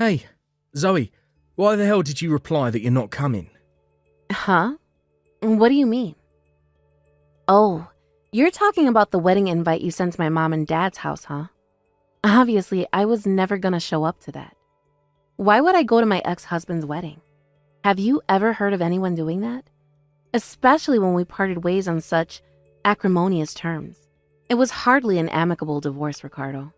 Hey, Zoe, why the hell did you reply that you're not coming? Huh? What do you mean? Oh, you're talking about the wedding invite you sent to my mom and dad's house, huh? Obviously, I was never gonna show up to that. Why would I go to my ex-husband's wedding? Have you ever heard of anyone doing that? Especially when we parted ways on such acrimonious terms. It was hardly an amicable divorce, Ricardo.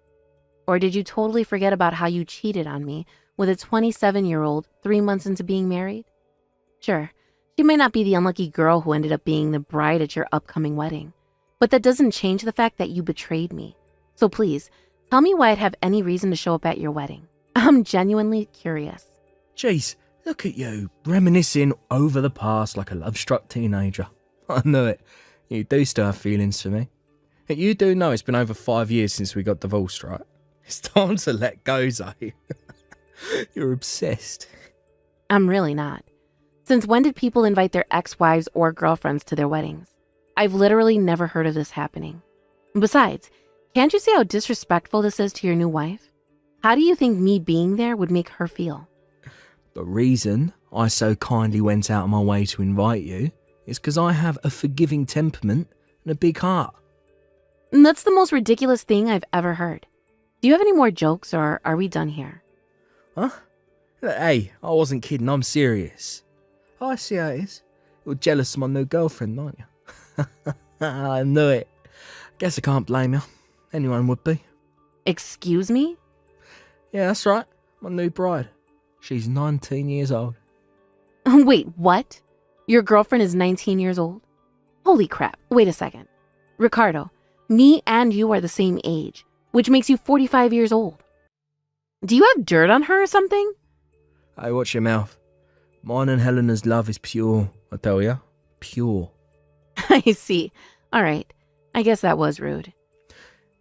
Or did you totally forget about how you cheated on me with a 27-year-old 3 months into being married? Sure, she may not be the unlucky girl who ended up being the bride at your upcoming wedding, but that doesn't change the fact that you betrayed me. So please, tell me why I'd have any reason to show up at your wedding. I'm genuinely curious. Jeez, look at you, reminiscing over the past like a love-struck teenager. I knew it. You do still have feelings for me. And you do know it's been over 5 years since we got divorced, right? It's time to let go, Zoe. You're obsessed. I'm really not. Since when did people invite their ex-wives or girlfriends to their weddings? I've literally never heard of this happening. Besides, can't you see how disrespectful this is to your new wife? How do you think me being there would make her feel? The reason I so kindly went out of my way to invite you is because I have a forgiving temperament and a big heart. That's the most ridiculous thing I've ever heard. Do you have any more jokes, or are we done here? Huh? Hey, I wasn't kidding, I'm serious. I see how it is. You're jealous of my new girlfriend, aren't you? I knew it. Guess I can't blame you. Anyone would be. Excuse me? Yeah, that's right. My new bride. She's 19 years old. Wait, what? Your girlfriend is 19 years old? Holy crap, wait a second. Ricardo, me and you are the same age, which makes you 45 years old. Do you have dirt on her or something? Hey, watch your mouth. Mine and Helena's love is pure, I tell ya. Pure. I see. All right. I guess that was rude.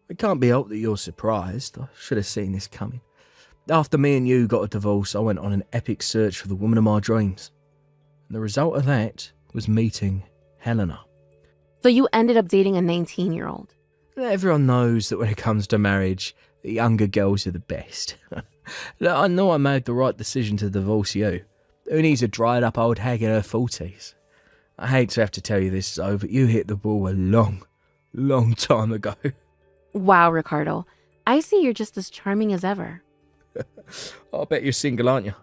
It can't be helped that you're surprised. I should have seen this coming. After me and you got a divorce, I went on an epic search for the woman of my dreams. And the result of that was meeting Helena. So you ended up dating a 19-year-old. Everyone knows that when it comes to marriage, the younger girls are the best. Look, I know I made the right decision to divorce you. Who needs a dried up old hag in her 40s? I hate to have to tell you this, Zoe, but you hit the ball a long time ago. Wow, Ricardo. I see you're just as charming as ever. I bet you're single, aren't you?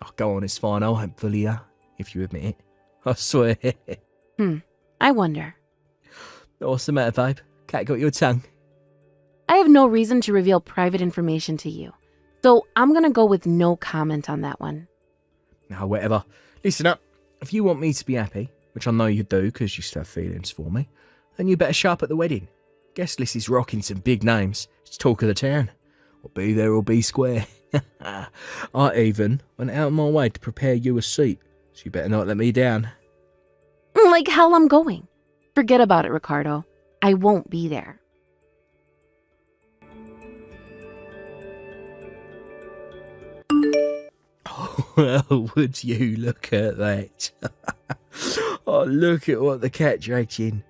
Oh, go on, it's fine. I'll help bully you, if you admit it. I swear. I wonder. What's the matter, babe? Cat got your tongue? I have no reason to reveal private information to you, so I'm gonna go with no comment on that one. Now, whatever. Listen up. If you want me to be happy, which I know you do because you still have feelings for me, then you better show up at the wedding. Guest list is rocking some big names. It's talk of the town. I'll be there or be square. I even went out of my way to prepare you a seat, so you better not let me down. Like hell I'm going. Forget about it, Ricardo. I won't be there. Oh, would you look at that? Oh, look at what the cat dragged you in.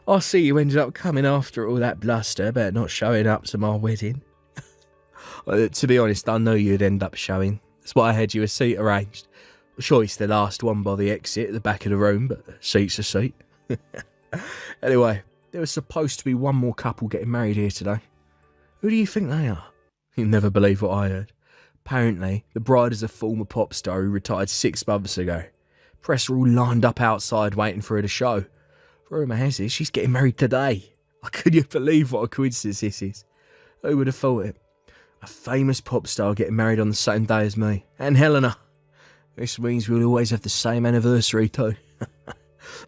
I see you ended up coming after all that bluster about not showing up to my wedding. To be honest, I knew you'd end up showing. That's why I had you a seat arranged. I'm sure it's the last one by the exit at the back of the room, but a seat's a seat. Anyway, there was supposed to be one more couple getting married here today. Who do you think they are? You'll never believe what I heard. Apparently, the bride is a former pop star who retired 6 months ago. Press are all lined up outside waiting for her to show. Rumour has it she's getting married today. Could you believe what a coincidence this is? Who would have thought it? A famous pop star getting married on the same day as me. And Helena. This means we'll always have the same anniversary too.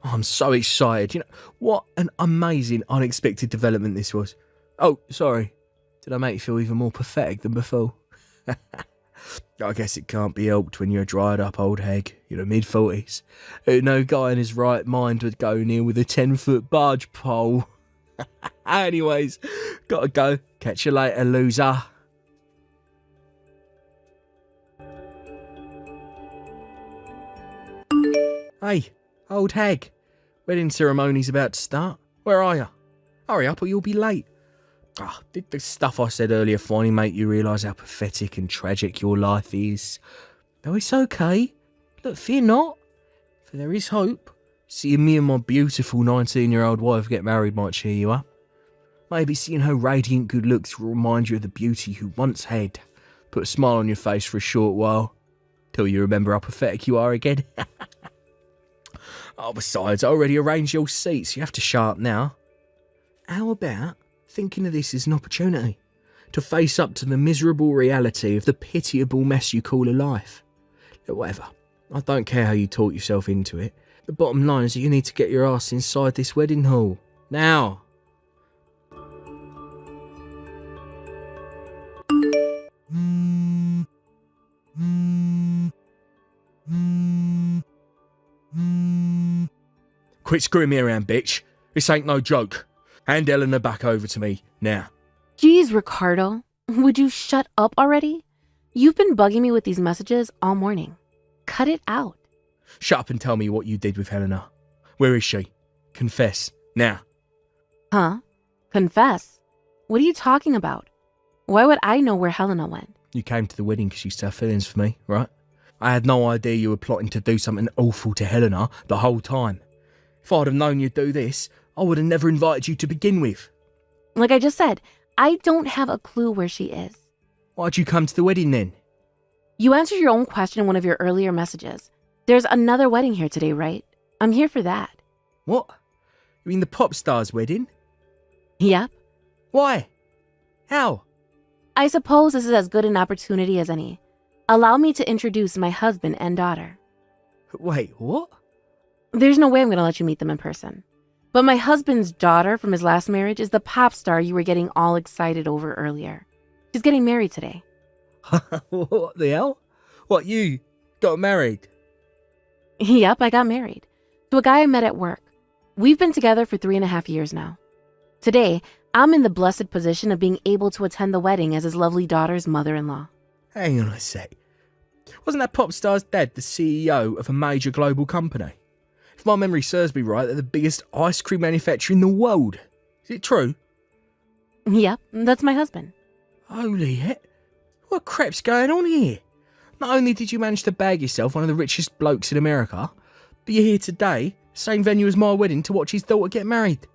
I'm so excited. You know, what an amazing, unexpected development this was. Oh, sorry. Did I make you feel even more pathetic than before? I guess it can't be helped when you're a dried up old hag, mid-40s. No guy in his right mind would go near with a 10-foot barge pole. Anyways, gotta go. Catch you later, loser. Hey, old hag. Wedding ceremony's about to start. Where are you? Hurry up or you'll be late. Did the stuff I said earlier finally make you realise how pathetic and tragic your life is? No, it's okay. Look, fear not, for there is hope. Seeing me and my beautiful 19-year-old wife get married might cheer you up. Maybe seeing her radiant good looks will remind you of the beauty you once had. Put a smile on your face for a short while, till you remember how pathetic you are again. Besides, I already arranged your seats. You have to show up now. How about thinking of this as an opportunity to face up to the miserable reality of the pitiable mess you call a life? Whatever. I don't care how you talk yourself into it. The bottom line is that you need to get your ass inside this wedding hall. Now. Quit screwing me around, bitch. This ain't no joke. Hand Eleanor back over to me, now. Geez, Ricardo, would you shut up already? You've been bugging me with these messages all morning. Cut it out. Shut up and tell me what you did with Helena. Where is she? Confess, now. Huh? Confess? What are you talking about? Why would I know where Helena went? You came to the wedding because you still have feelings for me, right? I had no idea you were plotting to do something awful to Helena the whole time. If I'd have known you'd do this, I would have never invited you to begin with. Like I just said, I don't have a clue where she is. Why'd you come to the wedding then? You answered your own question in one of your earlier messages. There's another wedding here today, right? I'm here for that. What? You mean the pop star's wedding? Yep. Why? How? I suppose this is as good an opportunity as any. Allow me to introduce my husband and daughter. Wait, what? There's no way I'm going to let you meet them in person. But my husband's daughter from his last marriage is the pop star you were getting all excited over earlier. She's getting married today. What the hell? What, you got married? Yep, I got married. To a guy I met at work. We've been together for 3.5 years now. Today, I'm in the blessed position of being able to attend the wedding as his lovely daughter's mother-in-law. Hang on a sec. Wasn't that pop star's dad the CEO of a major global company? If my memory serves me right, they're the biggest ice cream manufacturer in the world. Is it true? Yep, that's my husband. Holy heck. What crap's going on here? Not only did you manage to bag yourself one of the richest blokes in America, but you're here today, same venue as my wedding, to watch his daughter get married.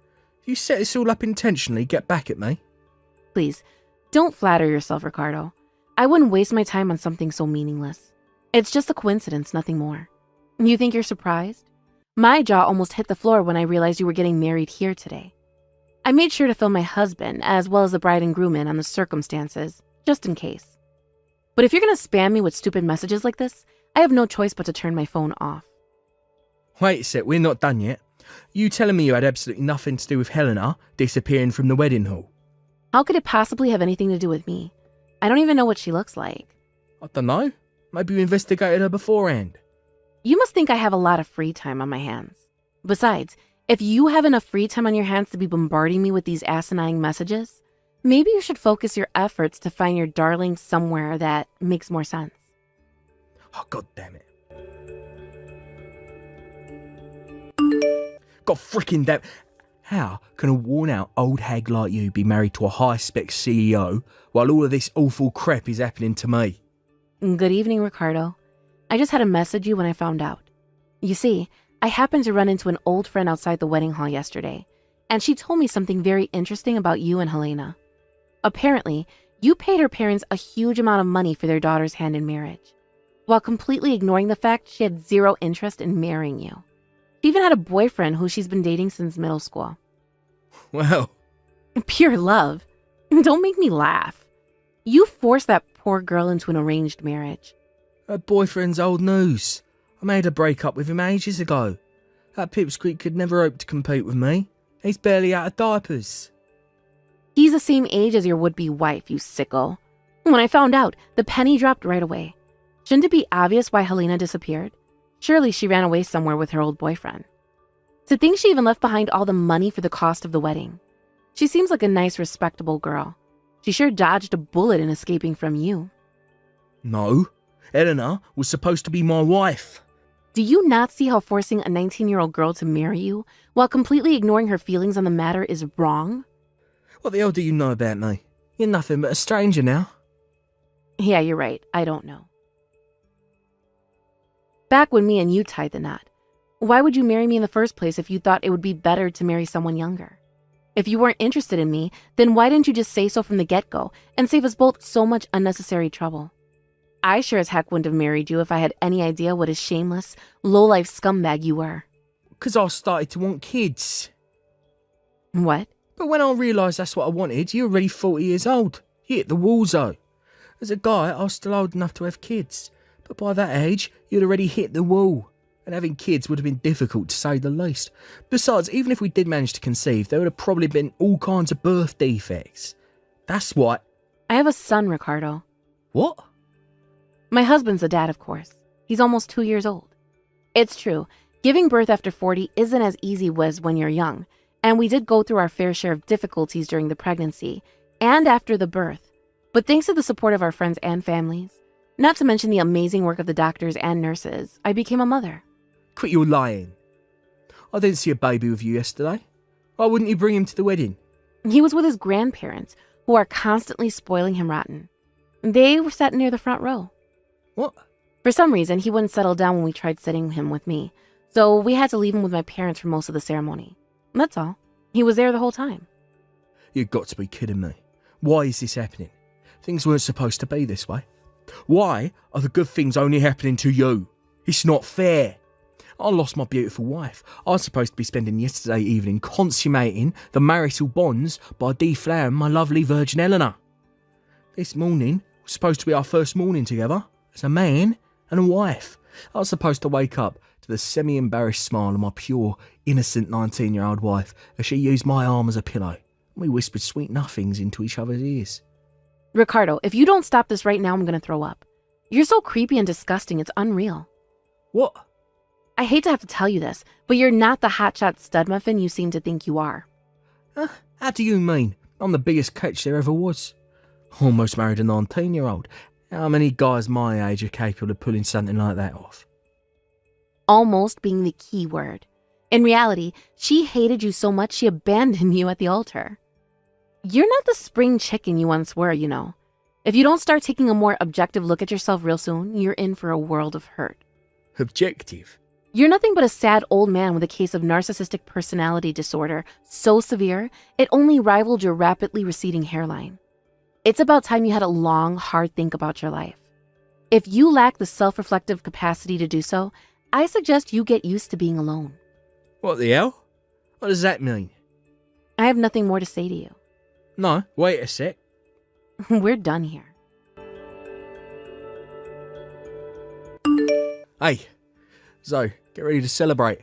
You set this all up intentionally, get back at me. Please, don't flatter yourself, Ricardo. I wouldn't waste my time on something so meaningless. It's just a coincidence, nothing more. You think you're surprised? My jaw almost hit the floor when I realized you were getting married here today. I made sure to fill my husband, as well as the bride and groom in on the circumstances, just in case. But if you're going to spam me with stupid messages like this, I have no choice but to turn my phone off. Wait a sec, we're not done yet. You telling me you had absolutely nothing to do with Helena disappearing from the wedding hall? How could it possibly have anything to do with me? I don't even know what she looks like. I don't know. Maybe you investigated her beforehand. You must think I have a lot of free time on my hands. Besides, if you have enough free time on your hands to be bombarding me with these asinine messages, maybe you should focus your efforts to find your darling somewhere that makes more sense. Oh, God damn it. God freaking damn. How can a worn-out old hag like you be married to a high-spec CEO while all of this awful crap is happening to me? Good evening, Ricardo. I just had to message you when I found out. You see, I happened to run into an old friend outside the wedding hall yesterday, and she told me something very interesting about you and Helena. Apparently, you paid her parents a huge amount of money for their daughter's hand in marriage, while completely ignoring the fact she had zero interest in marrying you. She even had a boyfriend who she's been dating since middle school. Well, Pure love. Don't make me laugh. You forced that poor girl into an arranged marriage. her boyfriend's old news. I made her break up with him ages ago. That pipsqueak could never hope to compete with me. He's barely out of diapers. He's the same age as your would-be wife, you sicko. When I found out, the penny dropped right away. Shouldn't it be obvious why Helena disappeared? Surely she ran away somewhere with her old boyfriend. To think she even left behind all the money for the cost of the wedding. She seems like a nice, respectable girl. She sure dodged a bullet in escaping from you. No, Eleanor was supposed to be my wife. Do you not see how forcing a 19-year-old girl to marry you while completely ignoring her feelings on the matter is wrong? What the hell do you know about me? You're nothing but a stranger now. Yeah, you're right. I don't know. Back when me and you tied the knot, why would you marry me in the first place if you thought it would be better to marry someone younger? If you weren't interested in me, then why didn't you just say so from the get-go and save us both so much unnecessary trouble? I sure as heck wouldn't have married you if I had any idea what a shameless, low-life scumbag you were. 'Cause I started to want kids. What? But when I realised that's what I wanted, you were already 40 years old. You hit the wall, though. As a guy, I was still old enough to have kids. But by that age, you'd already hit the wall. And having kids would have been difficult, to say the least. Besides, even if we did manage to conceive, there would have probably been all kinds of birth defects. That's what... I have a son, Ricardo. What? My husband's a dad, of course. He's almost 2 years old. It's true, giving birth after 40 isn't as easy as when you're young, and we did go through our fair share of difficulties during the pregnancy and after the birth. But thanks to the support of our friends and families, not to mention the amazing work of the doctors and nurses, I became a mother. Quit your lying. I didn't see a baby with you yesterday. Why wouldn't you bring him to the wedding? He was with his grandparents, who are constantly spoiling him rotten. They were sat near the front row. What? For some reason, he wouldn't settle down when we tried sitting him with me, so we had to leave him with my parents for most of the ceremony. That's all. He was there the whole time. You've got to be kidding me. Why is this happening? Things weren't supposed to be this way. Why are the good things only happening to you? It's not fair. I lost my beautiful wife. I was supposed to be spending yesterday evening consummating the marital bonds by deflowering my lovely Virgin Eleanor. This morning was supposed to be our first morning together as a man and a wife. I was supposed to wake up to the semi-embarrassed smile of my pure, innocent 19-year-old wife as she used my arm as a pillow. We whispered sweet nothings into each other's ears. Ricardo, if you don't stop this right now, I'm going to throw up. You're so creepy and disgusting, it's unreal. What? I hate to have to tell you this, but you're not the hotshot stud muffin you seem to think you are. How do you mean? I'm the biggest catch there ever was. Almost married a 19-year-old. How many guys my age are capable of pulling something like that off? Almost being the key word. In reality, she hated you so much she abandoned you at the altar. You're not the spring chicken you once were, you know. If you don't start taking a more objective look at yourself real soon, you're in for a world of hurt. Objective? You're nothing but a sad old man with a case of narcissistic personality disorder so severe, it only rivaled your rapidly receding hairline. It's about time you had a long, hard think about your life. If you lack the self-reflective capacity to do so, I suggest you get used to being alone. What the hell? What does that mean? I have nothing more to say to you. No, wait a sec. We're done here. Hey, Zoe, get ready to celebrate.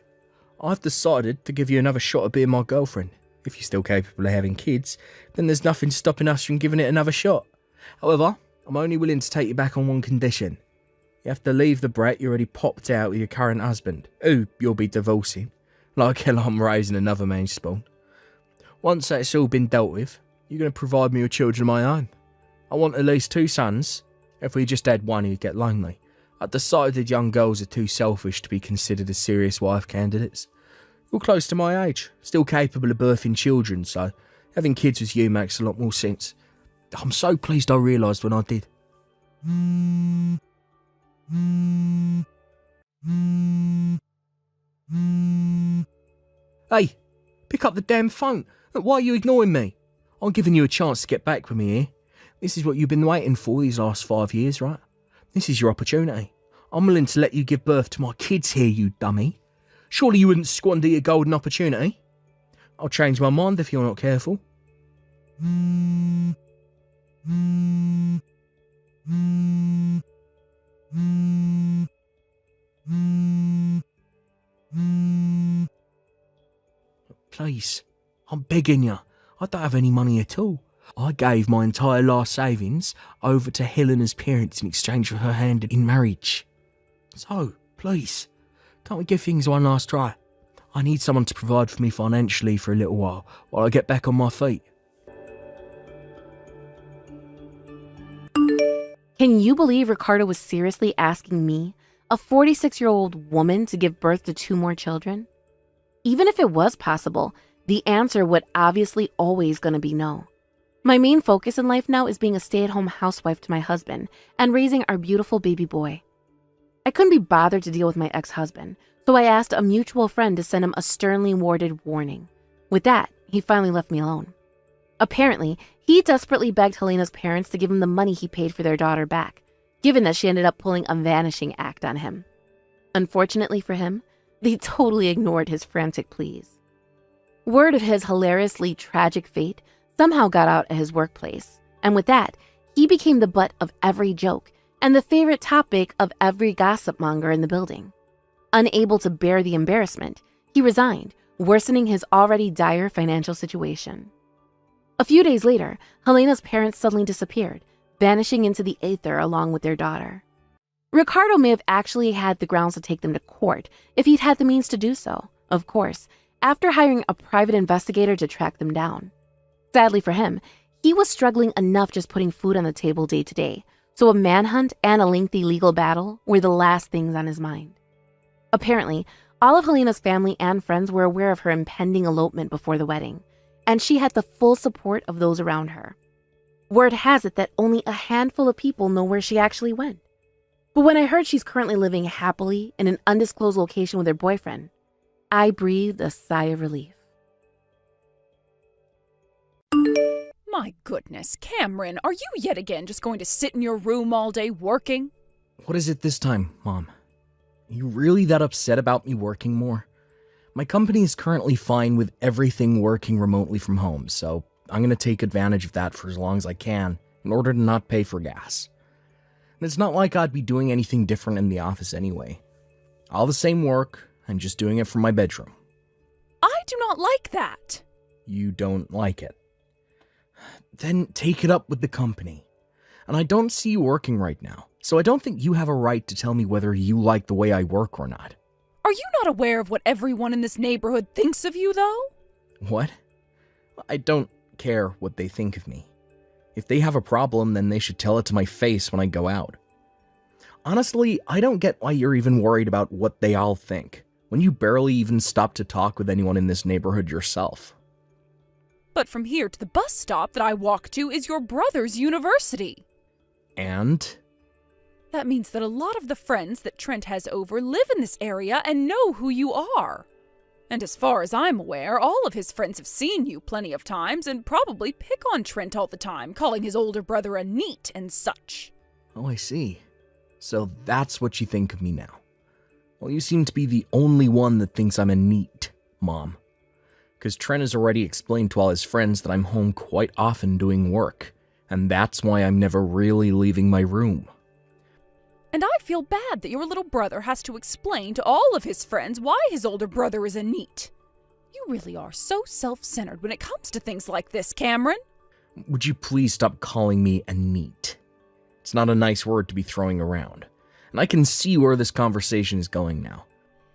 I've decided to give you another shot at being my girlfriend. If you're still capable of having kids, then there's nothing stopping us from giving it another shot. However, I'm only willing to take you back on one condition. You have to leave the brat you already popped out with your current husband, who you'll be divorcing, like hell I'm raising another man's spawn. Once that's all been dealt with, you're going to provide me with children of my own. I want at least 2 sons. If we just had one, you'd get lonely. I decided young girls are too selfish to be considered as serious wife candidates. You're close to my age, still capable of birthing children, so having kids with you makes a lot more sense. I'm so pleased I realised when I did. Hey, pick up the damn phone. Why are you ignoring me? I'm giving you a chance to get back with me here. This is what you've been waiting for these last 5 years, right? This is your opportunity. I'm willing to let you give birth to my kids here, you dummy. Surely you wouldn't squander your golden opportunity? I'll change my mind if you're not careful. Please, I'm begging you. I don't have any money at all. I gave my entire last savings over to Helena's parents in exchange for her hand in marriage. So, please, can't we give things one last try? I need someone to provide for me financially for a little while I get back on my feet. Can you believe Ricardo was seriously asking me, a 46-year-old woman, to give birth to 2 more children? Even if it was possible, the answer was obviously always going to be no. My main focus in life now is being a stay-at-home housewife to my husband and raising our beautiful baby boy. I couldn't be bothered to deal with my ex-husband, so I asked a mutual friend to send him a sternly worded warning. With that, he finally left me alone. Apparently, he desperately begged Helena's parents to give him the money he paid for their daughter back, given that she ended up pulling a vanishing act on him. Unfortunately for him, they totally ignored his frantic pleas. Word of his hilariously tragic fate somehow got out at his workplace, and with that, he became the butt of every joke and the favorite topic of every gossip monger in the building. Unable to bear the embarrassment, he resigned, worsening his already dire financial situation. A few days later, Helena's parents suddenly disappeared, vanishing into the aether along with their daughter. Ricardo may have actually had the grounds to take them to court if he'd had the means to do so, of course, after hiring a private investigator to track them down. Sadly for him, he was struggling enough just putting food on the table day to day, so a manhunt and a lengthy legal battle were the last things on his mind. Apparently, all of Helena's family and friends were aware of her impending elopement before the wedding, and she had the full support of those around her. Word has it that only a handful of people know where she actually went. But when I heard she's currently living happily in an undisclosed location with her boyfriend, I breathed a sigh of relief. My goodness, Cameron, are you yet again just going to sit in your room all day working? What is it this time, Mom? Are you really that upset about me working more? My company is currently fine with everything working remotely from home, so I'm going to take advantage of that for as long as I can in order to not pay for gas. And it's not like I'd be doing anything different in the office anyway. All the same work, and just doing it from my bedroom. I do not like that. You don't like it? Then take it up with the company. And I don't see you working right now, so I don't think you have a right to tell me whether you like the way I work or not. Are you not aware of what everyone in this neighborhood thinks of you, though? What? I don't care what they think of me. If they have a problem, then they should tell it to my face when I go out. Honestly, I don't get why you're even worried about what they all think, when you barely even stop to talk with anyone in this neighborhood yourself. But from here to the bus stop that I walk to is your brother's university. And? That means that a lot of the friends that Trent has over live in this area and know who you are. And as far as I'm aware, all of his friends have seen you plenty of times and probably pick on Trent all the time, calling his older brother a neat and such. Oh, I see. So that's what you think of me now. Well, you seem to be the only one that thinks I'm a neat, Mom. Because Trent has already explained to all his friends that I'm home quite often doing work, and that's why I'm never really leaving my room. And I feel bad that your little brother has to explain to all of his friends why his older brother is a neat. You really are so self-centered when it comes to things like this, Cameron. Would you please stop calling me a neat? It's not a nice word to be throwing around, and I can see where this conversation is going now.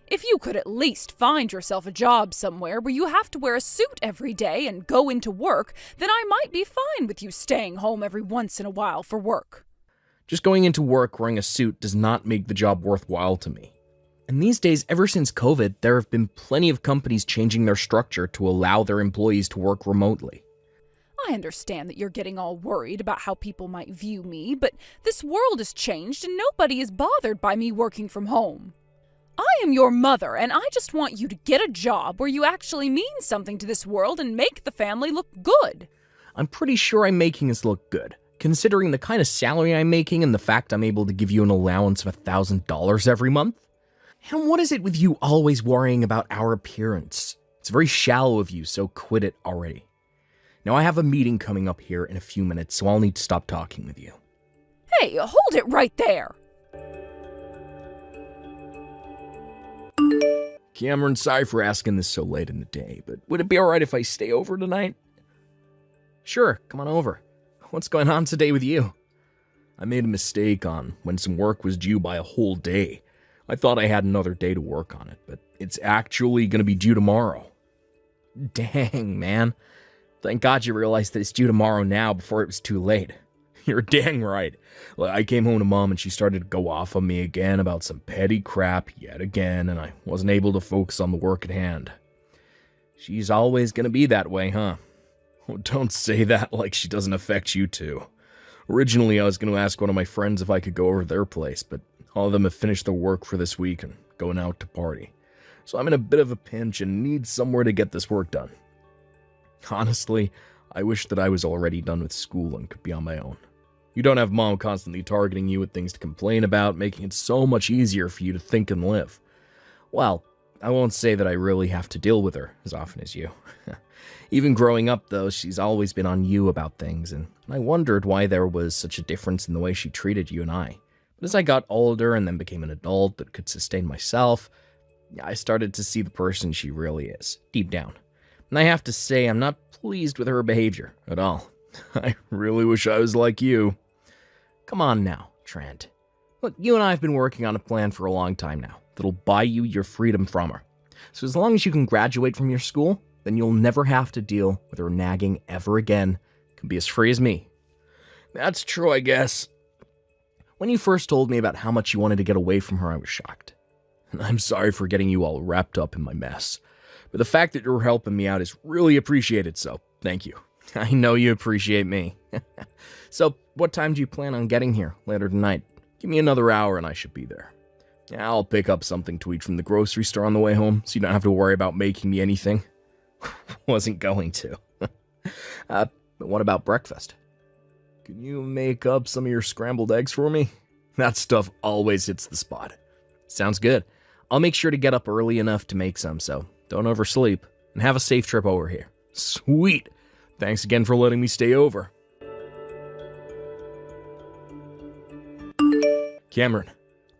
If you could at least find yourself a job somewhere where you have to wear a suit every day and go into work, then I might be fine with you staying home every once in a while for work. Just going into work wearing a suit does not make the job worthwhile to me. And these days, ever since COVID, there have been plenty of companies changing their structure to allow their employees to work remotely. I understand that you're getting all worried about how people might view me, but this world has changed and nobody is bothered by me working from home. I am your mother, and I just want you to get a job where you actually mean something to this world and make the family look good. I'm pretty sure I'm making us look good, considering the kind of salary I'm making and the fact I'm able to give you an allowance of $1,000 every month. And what is it with you always worrying about our appearance? It's very shallow of you, so quit it already. Now I have a meeting coming up here in a few minutes, so I'll need to stop talking with you. Hey, hold it right there! Cameron, sorry for asking this so late in the day, but would it be alright if I stay over tonight? Sure, come on over. What's going on today with you? I made a mistake on when some work was due by a whole day. I thought I had another day to work on it, but it's actually going to be due tomorrow. Dang, man. Thank God you realized that it's due tomorrow now before it was too late. You're dang right. I came home to Mom and she started to go off on me again about some petty crap yet again, and I wasn't able to focus on the work at hand. She's always gonna be that way, huh? Oh, don't say that like she doesn't affect you too. Originally, I was gonna ask one of my friends if I could go over to their place, but all of them have finished their work for this week and going out to party. So I'm in a bit of a pinch and need somewhere to get this work done. Honestly, I wish that I was already done with school and could be on my own. You don't have Mom constantly targeting you with things to complain about, making it so much easier for you to think and live. Well, I won't say that I really have to deal with her as often as you. Even growing up, though, she's always been on you about things, and I wondered why there was such a difference in the way she treated you and I. But as I got older and then became an adult that could sustain myself, I started to see the person she really is, deep down. And I have to say, I'm not pleased with her behavior at all. I really wish I was like you. Come on now, Trent. Look, you and I have been working on a plan for a long time now that'll buy you your freedom from her. So as long as you can graduate from your school, then you'll never have to deal with her nagging ever again. You can be as free as me. That's true, I guess. When you first told me about how much you wanted to get away from her, I was shocked. And I'm sorry for getting you all wrapped up in my mess. But the fact that you're helping me out is really appreciated, so thank you. I know you appreciate me. So, what time do you plan on getting here later tonight? Give me another hour and I should be there. I'll pick up something to eat from the grocery store on the way home, so you don't have to worry about making me anything. Wasn't going to. But what about breakfast? Can you make up some of your scrambled eggs for me? That stuff always hits the spot. Sounds good. I'll make sure to get up early enough to make some, so don't oversleep. And have a safe trip over here. Sweet! Thanks again for letting me stay over. Cameron,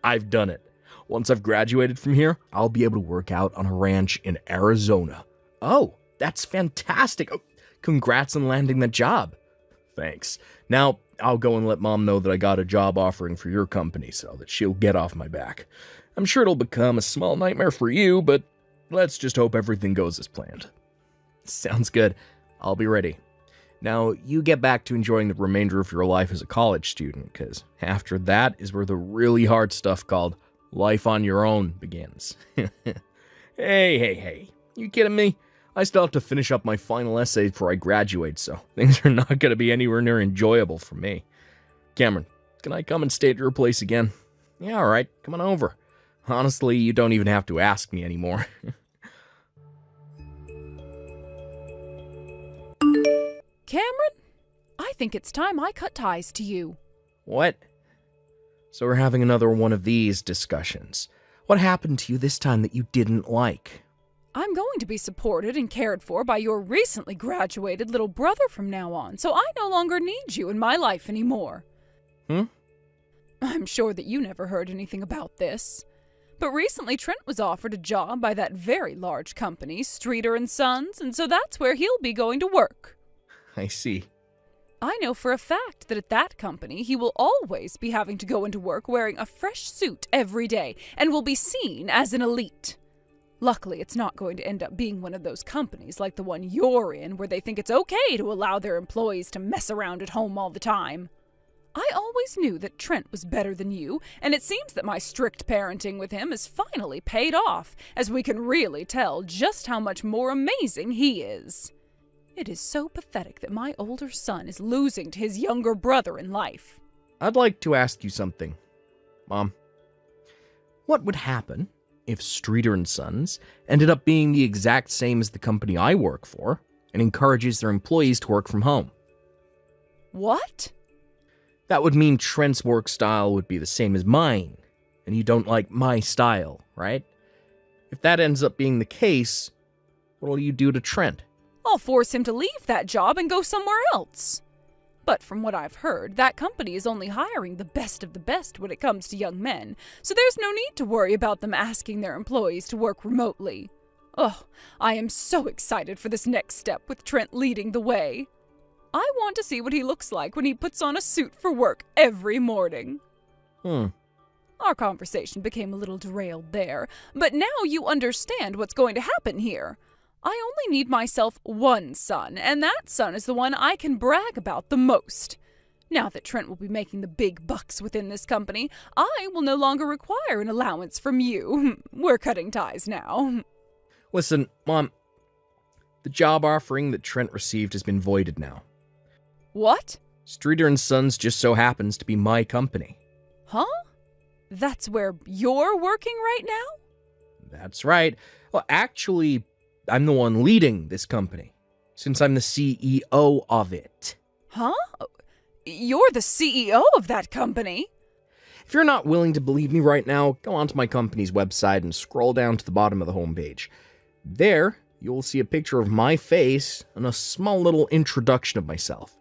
I've done it. Once I've graduated from here, I'll be able to work out on a ranch in Arizona. Oh, that's fantastic. Oh, congrats on landing that job. Thanks. Now, I'll go and let Mom know that I got a job offering for your company so that she'll get off my back. I'm sure it'll become a small nightmare for you, but let's just hope everything goes as planned. Sounds good. I'll be ready. Now, you get back to enjoying the remainder of your life as a college student, because after that is where the really hard stuff called life on your own begins. Hey. You kidding me? I still have to finish up my final essay before I graduate, so things are not going to be anywhere near enjoyable for me. Cameron, can I come and stay at your place again? Yeah, alright, come on over. Honestly, you don't even have to ask me anymore. Cameron, I think it's time I cut ties to you. What? So we're having another one of these discussions. What happened to you this time that you didn't like? I'm going to be supported and cared for by your recently graduated little brother from now on, so I no longer need you in my life anymore. I'm sure that you never heard anything about this. But recently Trent was offered a job by that very large company, Streeter & Sons, and so that's where he'll be going to work. I see. I know for a fact that at that company he will always be having to go into work wearing a fresh suit every day and will be seen as an elite. Luckily, it's not going to end up being one of those companies like the one you're in where they think it's okay to allow their employees to mess around at home all the time. I always knew that Trent was better than you, and it seems that my strict parenting with him has finally paid off, as we can really tell just how much more amazing he is. It is so pathetic that my older son is losing to his younger brother in life. I'd like to ask you something, Mom. What would happen if Streeter & Sons ended up being the exact same as the company I work for and encourages their employees to work from home? What? That would mean Trent's work style would be the same as mine, and you don't like my style, right? If that ends up being the case, what'll you do to Trent? I'll force him to leave that job and go somewhere else. But from what I've heard, that company is only hiring the best of the best when it comes to young men, so there's no need to worry about them asking their employees to work remotely. Oh, I am so excited for this next step with Trent leading the way. I want to see what he looks like when he puts on a suit for work every morning. Our conversation became a little derailed there, but now you understand what's going to happen here. I only need myself one son, and that son is the one I can brag about the most. Now that Trent will be making the big bucks within this company, I will no longer require an allowance from you. We're cutting ties now. Listen, Mom, The job offering that Trent received has been voided now. What? Streeter & Sons just so happens to be my company. Huh? That's where you're working right now? That's right. Well, actually, I'm the one leading this company, since I'm the CEO of it. Huh? You're the CEO of that company? If you're not willing to believe me right now, go onto my company's website and scroll down to the bottom of the homepage. There, you'll see a picture of my face and a small little introduction of myself.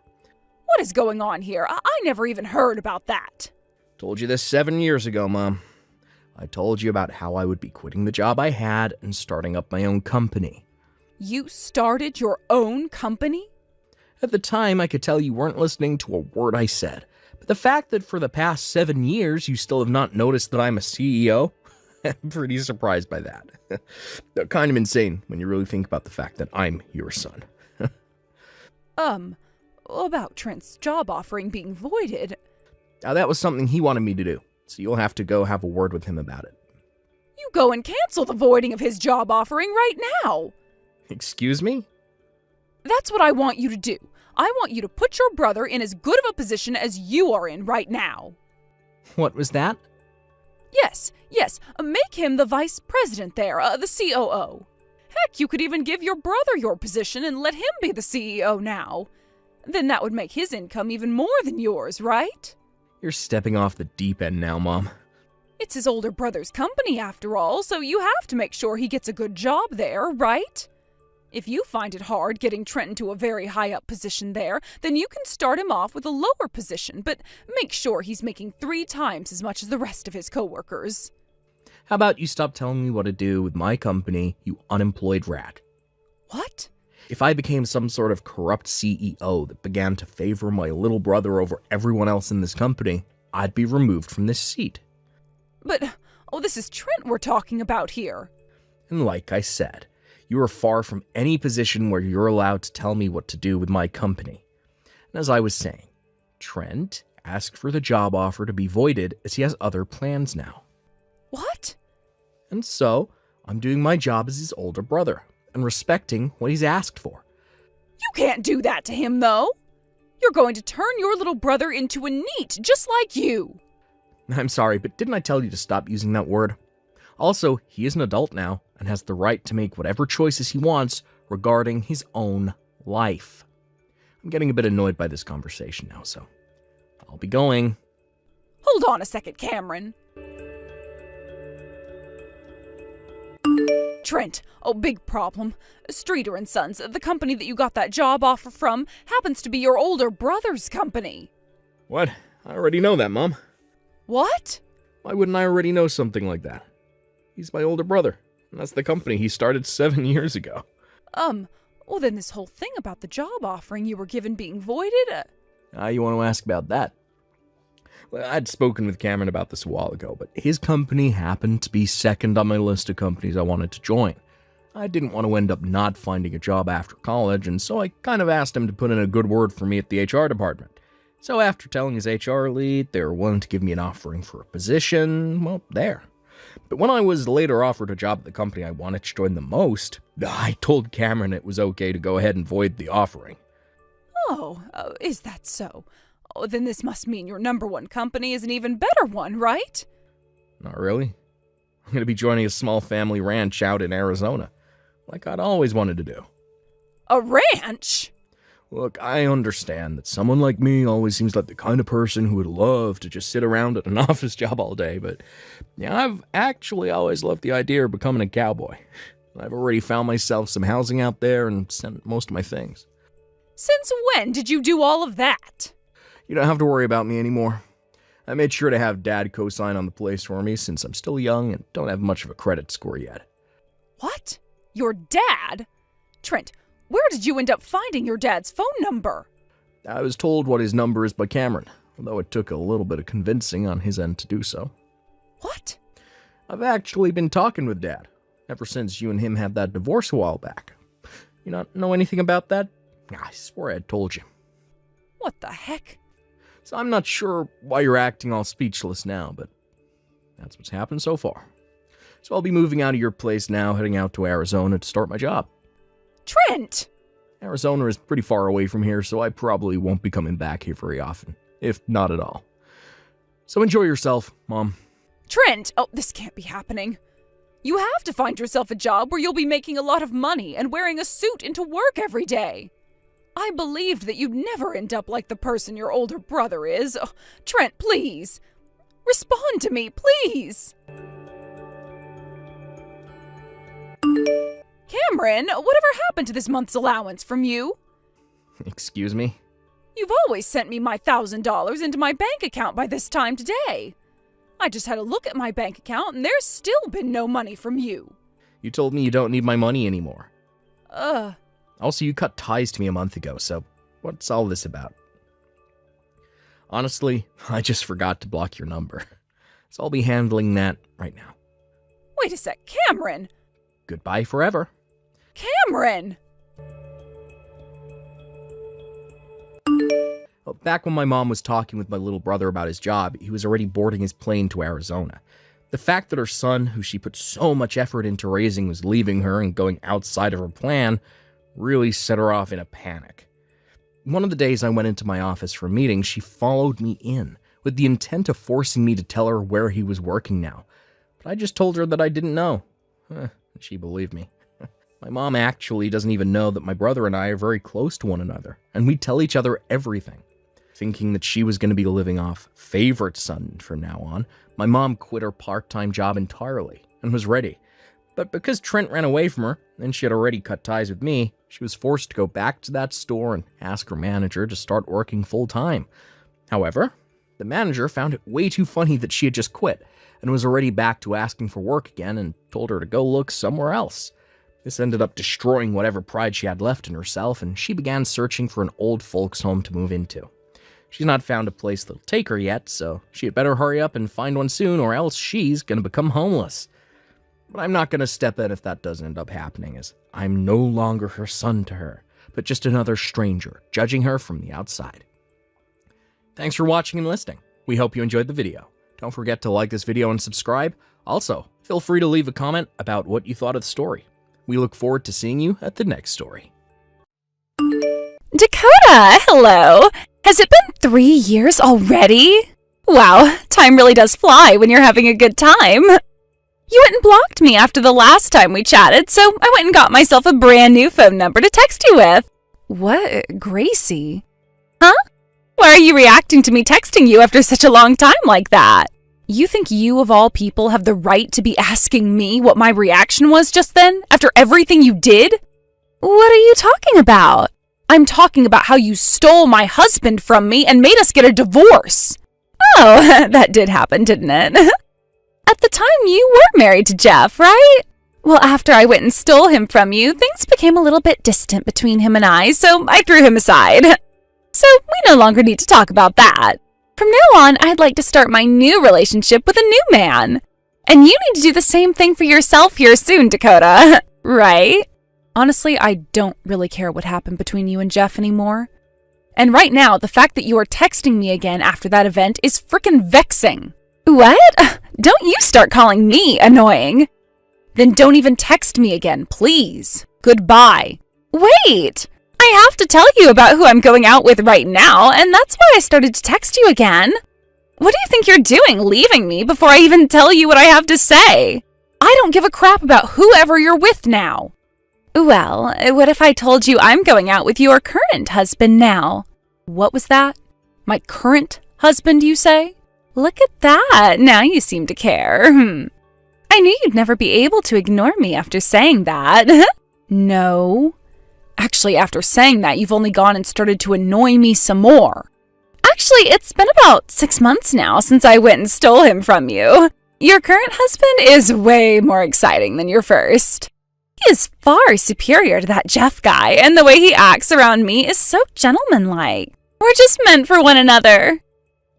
What is going on here? I never even heard about that. Told you this 7 years ago, Mom. I told you about how I would be quitting the job I had and starting up my own company. You started your own company? At the time, I could tell you weren't listening to a word I said. But the fact that for the past 7 years you still have not noticed that I'm a CEO, I'm pretty surprised by that. Kind of insane when you really think about the fact that I'm your son. About Trent's job offering being voided. Now, that was something he wanted me to do, so you'll have to go have a word with him about it. You go and cancel the voiding of his job offering right now. Excuse me? That's what I want you to do. I want you to put your brother in as good of a position as you are in right now. What was that? Yes, make him the vice president there, the COO. Heck, you could even give your brother your position and let him be the CEO now. Then that would make his income even more than yours, right? You're stepping off the deep end now, Mom. It's his older brother's company after all, so you have to make sure he gets a good job there, right? If you find it hard getting Trent into a very high-up position there, then you can start him off with a lower position, but make sure he's making 3 times as much as the rest of his coworkers. How about you stop telling me what to do with my company, you unemployed rat? What? If I became some sort of corrupt CEO that began to favor my little brother over everyone else in this company, I'd be removed from this seat. But, this is Trent we're talking about here. And like I said, you are far from any position where you're allowed to tell me what to do with my company. And as I was saying, Trent asked for the job offer to be voided as he has other plans now. What? And so, I'm doing my job as his older brother and respecting what he's asked for. You can't do that to him, though. You're going to turn your little brother into a NEET, just like you. I'm sorry, but didn't I tell you to stop using that word? Also, he is an adult now and has the right to make whatever choices he wants regarding his own life. I'm getting a bit annoyed by this conversation now, so I'll be going. Hold on a second, Cameron. Trent, big problem. Streeter & Sons, the company that you got that job offer from, happens to be your older brother's company. What? I already know that, Mom. What? Why wouldn't I already know something like that? He's my older brother, and that's the company he started 7 years ago. Then this whole thing about the job offering you were given being voided? You want to ask about that? Well, I'd spoken with Cameron about this a while ago, but his company happened to be second on my list of companies I wanted to join. I didn't want to end up not finding a job after college, and so I kind of asked him to put in a good word for me at the HR department. So after telling his HR lead they were willing to give me an offering for a position, well, there. But when I was later offered a job at the company I wanted to join the most, I told Cameron it was okay to go ahead and void the offering. Is that so? Then this must mean your number one company is an even better one, right? Not really. I'm going to be joining a small family ranch out in Arizona, like I'd always wanted to do. A ranch? Look, I understand that someone like me always seems like the kind of person who would love to just sit around at an office job all day, but yeah, I've actually always loved the idea of becoming a cowboy. I've already found myself some housing out there and sent most of my things. Since when did you do all of that? You don't have to worry about me anymore. I made sure to have Dad co-sign on the place for me since I'm still young and don't have much of a credit score yet. What? Your dad? Trent, where did you end up finding your dad's phone number? I was told what his number is by Cameron, although it took a little bit of convincing on his end to do so. What? I've actually been talking with Dad, ever since you and him had that divorce a while back. You not know anything about that? I swore I'd told you. What the heck? So I'm not sure why you're acting all speechless now, but that's what's happened so far. So I'll be moving out of your place now, heading out to Arizona to start my job. Trent! Arizona is pretty far away from here, so I probably won't be coming back here very often, if not at all. So enjoy yourself, Mom. Trent! Oh, this can't be happening. You have to find yourself a job where you'll be making a lot of money and wearing a suit into work every day. I believed that you'd never end up like the person your older brother is. Oh, Trent, please. Respond to me, please. Cameron, whatever happened to this month's allowance from you? Excuse me? You've always sent me my $1,000 into my bank account by this time today. I just had a look at my bank account and there's still been no money from you. You told me you don't need my money anymore. Ugh. Also, you cut ties to me a month ago, so what's all this about? Honestly, I just forgot to block your number. So I'll be handling that right now. Wait a sec, Cameron! Goodbye forever. Cameron! Well, back when my mom was talking with my little brother about his job, he was already boarding his plane to Arizona. The fact that her son, who she put so much effort into raising, was leaving her and going outside of her plan really set her off in a panic. One of the days I went into my office for a meeting, she followed me in, with the intent of forcing me to tell her where he was working now. But I just told her that I didn't know. She believed me. My mom actually doesn't even know that my brother and I are very close to one another, and we tell each other everything. Thinking that she was going to be living off favorite son from now on, my mom quit her part-time job entirely and was ready. But because Trent ran away from her, and she had already cut ties with me, she was forced to go back to that store and ask her manager to start working full-time. However, the manager found it way too funny that she had just quit, and was already back to asking for work again and told her to go look somewhere else. This ended up destroying whatever pride she had left in herself, and she began searching for an old folks' home to move into. She's not found a place that'll take her yet, so she had better hurry up and find one soon, or else she's gonna become homeless. But I'm not gonna step in if that doesn't end up happening, as I'm no longer her son to her, but just another stranger, judging her from the outside. Thanks for watching and listening. We hope you enjoyed the video. Don't forget to like this video and subscribe. Also, feel free to leave a comment about what you thought of the story. We look forward to seeing you at the next story. Dakota, hello. Has it been 3 years already? Wow, time really does fly when you're having a good time. You went and blocked me after the last time we chatted, so I went and got myself a brand new phone number to text you with. What? Gracie? Huh? Why are you reacting to me texting you after such a long time like that? You think you, of all people, have the right to be asking me what my reaction was just then, after everything you did? What are you talking about? I'm talking about how you stole my husband from me and made us get a divorce. Oh, that did happen, didn't it? At the time, you were married to Jeff, right? Well, after I went and stole him from you, things became a little bit distant between him and I, so I threw him aside. So we no longer need to talk about that. From now on, I'd like to start my new relationship with a new man. And you need to do the same thing for yourself here soon, Dakota. Right? Honestly, I don't really care what happened between you and Jeff anymore. And right now, the fact that you are texting me again after that event is frickin' vexing. What? Don't you start calling me annoying. Then don't even text me again, please. Goodbye. Wait! I have to tell you about who I'm going out with right now, and that's why I started to text you again. What do you think you're doing, leaving me before I even tell you what I have to say? I don't give a crap about whoever you're with now. Well, what if I told you I'm going out with your current husband now? What was that? My current husband, you say? Look at that. Now you seem to care. I knew you'd never be able to ignore me after saying that. No. Actually, after saying that, you've only gone and started to annoy me some more. Actually, it's been about 6 months now since I went and stole him from you. Your current husband is way more exciting than your first. He is far superior to that Jeff guy, and the way he acts around me is so gentlemanlike. We're just meant for one another.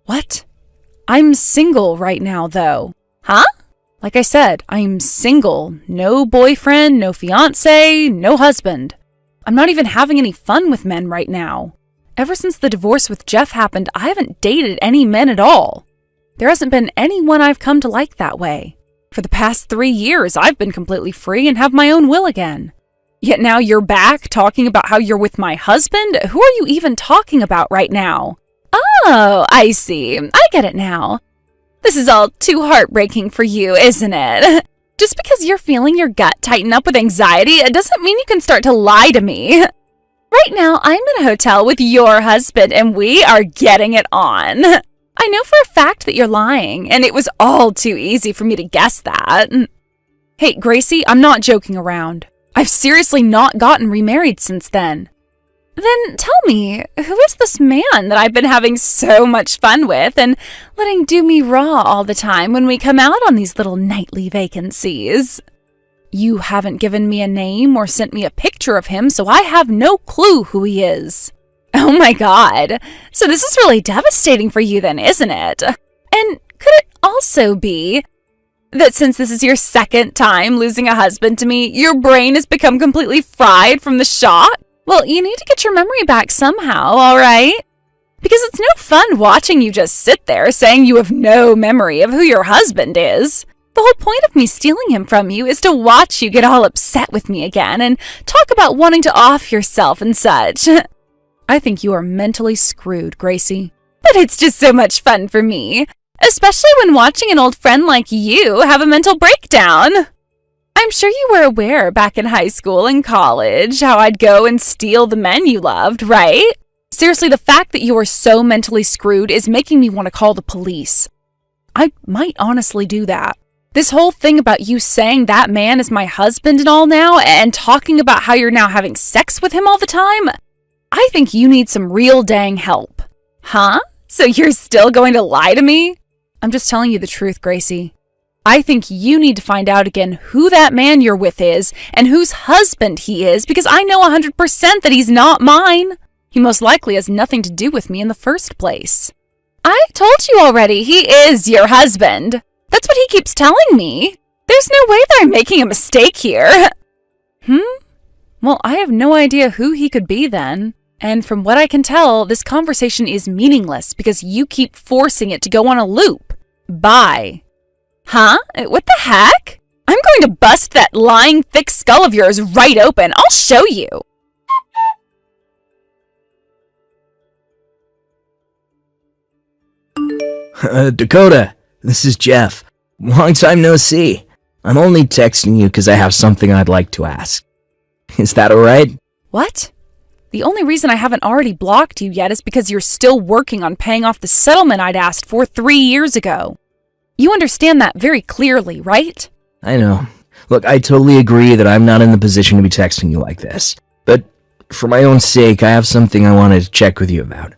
What? I'm single right now, though. Huh? Like I said, I'm single. No boyfriend, no fiancé, no husband. I'm not even having any fun with men right now. Ever since the divorce with Jeff happened, I haven't dated any men at all. There hasn't been anyone I've come to like that way. For the past 3 years, I've been completely free and have my own will again. Yet now you're back talking about how you're with my husband? Who are you even talking about right now? Oh, I see. I get it now. This is all too heartbreaking for you, isn't it? Just because you're feeling your gut tighten up with anxiety, it doesn't mean you can start to lie to me. Right now, I'm in a hotel with your husband, and we are getting it on. I know for a fact that you're lying, and it was all too easy for me to guess that. Hey, Gracie, I'm not joking around. I've seriously not gotten remarried since then. Then tell me, who is this man that I've been having so much fun with and letting do me raw all the time when we come out on these little nightly vacancies? You haven't given me a name or sent me a picture of him, so I have no clue who he is. Oh my God. So this is really devastating for you then, isn't it? And could it also be that since this is your second time losing a husband to me, your brain has become completely fried from the shock? Well, you need to get your memory back somehow, all right? Because it's no fun watching you just sit there saying you have no memory of who your husband is. The whole point of me stealing him from you is to watch you get all upset with me again and talk about wanting to off yourself and such. I think you are mentally screwed, Gracie. But it's just so much fun for me, especially when watching an old friend like you have a mental breakdown. I'm sure you were aware back in high school and college how I'd go and steal the men you loved, right? Seriously, the fact that you are so mentally screwed is making me want to call the police. I might honestly do that. This whole thing about you saying that man is my husband and all now, and talking about how you're now having sex with him all the time, I think you need some real dang help. Huh? So you're still going to lie to me? I'm just telling you the truth, Gracie. I think you need to find out again who that man you're with is and whose husband he is, because I know 100% that he's not mine. He most likely has nothing to do with me in the first place. I told you already, he is your husband. That's what he keeps telling me. There's no way that I'm making a mistake here. Well, I have no idea who he could be then. And from what I can tell, this conversation is meaningless because you keep forcing it to go on a loop. Bye. Huh? What the heck? I'm going to bust that lying thick skull of yours right open. I'll show you. Dakota, this is Jeff. Long time no see. I'm only texting you because I have something I'd like to ask. Is that alright? What? The only reason I haven't already blocked you yet is because you're still working on paying off the settlement I'd asked for 3 years ago. You understand that very clearly, right? I know. Look, I totally agree that I'm not in the position to be texting you like this. But for my own sake, I have something I wanted to check with you about.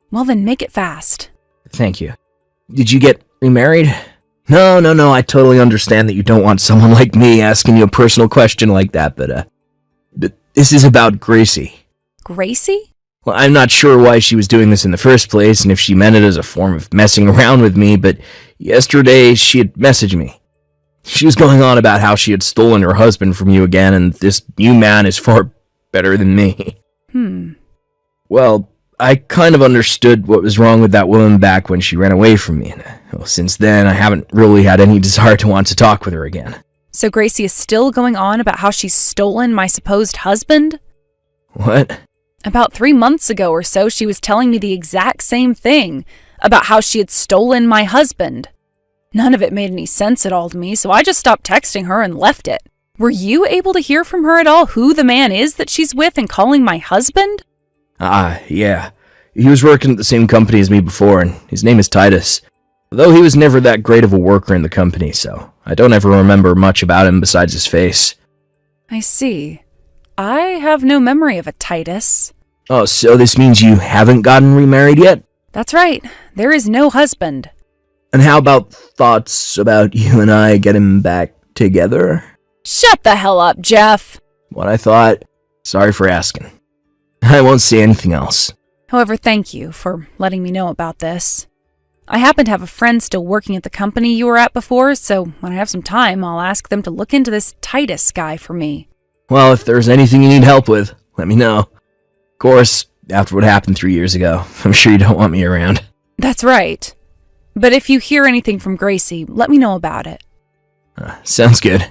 Well, then make it fast. Thank you. Did you get remarried? No, I totally understand that you don't want someone like me asking you a personal question like that, but this is about Gracie. Gracie? Well, I'm not sure why she was doing this in the first place, and if she meant it as a form of messing around with me, but yesterday she had messaged me. She was going on about how she had stolen her husband from you again, and this new man is far better than me. Well, I kind of understood what was wrong with that woman back when she ran away from me, and since then I haven't really had any desire to want to talk with her again. So Gracie is still going on about how she's stolen my supposed husband? What? About 3 months ago or so, she was telling me the exact same thing, about how she had stolen my husband. None of it made any sense at all to me, so I just stopped texting her and left it. Were you able to hear from her at all who the man is that she's with and calling my husband? Yeah. He was working at the same company as me before, and his name is Titus. Though he was never that great of a worker in the company, so I don't ever remember much about him besides his face. I see. I have no memory of a Titus. Oh, so this means you haven't gotten remarried yet? That's right. There is no husband. And how about thoughts about you and I getting back together? Shut the hell up, Jeff. What I thought. Sorry for asking. I won't say anything else. However, thank you for letting me know about this. I happen to have a friend still working at the company you were at before, so when I have some time, I'll ask them to look into this Titus guy for me. Well, if there's anything you need help with, let me know. Of course, after what happened 3 years ago, I'm sure you don't want me around. That's right. But if you hear anything from Gracie, let me know about it. Sounds good.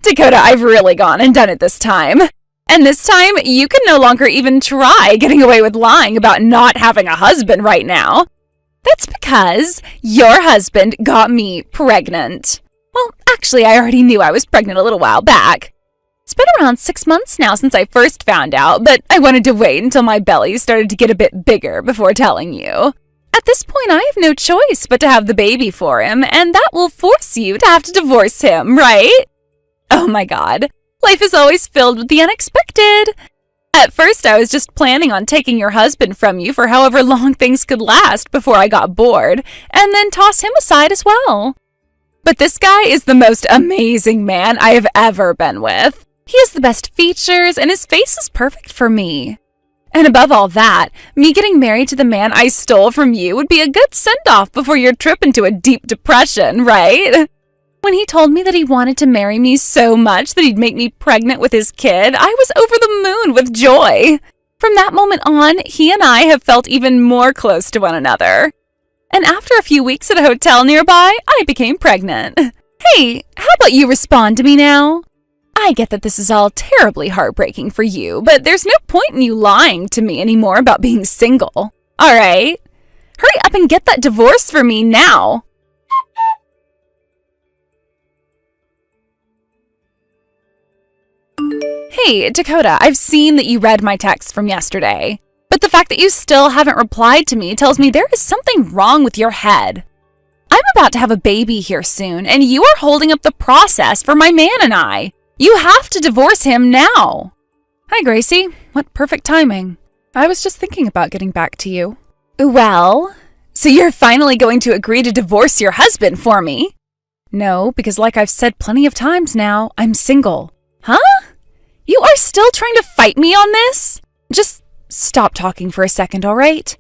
Dakota, I've really gone and done it this time. And this time, you can no longer even try getting away with lying about not having a husband right now. That's because your husband got me pregnant. Well, actually, I already knew I was pregnant a little while back. It's been around 6 months now since I first found out, but I wanted to wait until my belly started to get a bit bigger before telling you. At this point, I have no choice but to have the baby for him, and that will force you to have to divorce him, right? Oh my God, life is always filled with the unexpected. At first, I was just planning on taking your husband from you for however long things could last before I got bored, and then toss him aside as well. But this guy is the most amazing man I have ever been with. He has the best features, and his face is perfect for me. And above all that, me getting married to the man I stole from you would be a good send-off before your trip into a deep depression, right? When he told me that he wanted to marry me so much that he'd make me pregnant with his kid, I was over the moon with joy. From that moment on, he and I have felt even more close to one another. And after a few weeks at a hotel nearby, I became pregnant. Hey, how about you respond to me now? I get that this is all terribly heartbreaking for you, but there's no point in you lying to me anymore about being single. All right? Hurry up and get that divorce for me now. Hey, Dakota, I've seen that you read my text from yesterday, but the fact that you still haven't replied to me tells me there is something wrong with your head. I'm about to have a baby here soon, and you are holding up the process for my man and I. You have to divorce him now. Hi, Gracie. What perfect timing. I was just thinking about getting back to you. Well, so you're finally going to agree to divorce your husband for me? No, because like I've said plenty of times now, I'm single. Huh? You are still trying to fight me on this? Just stop talking for a second, all right?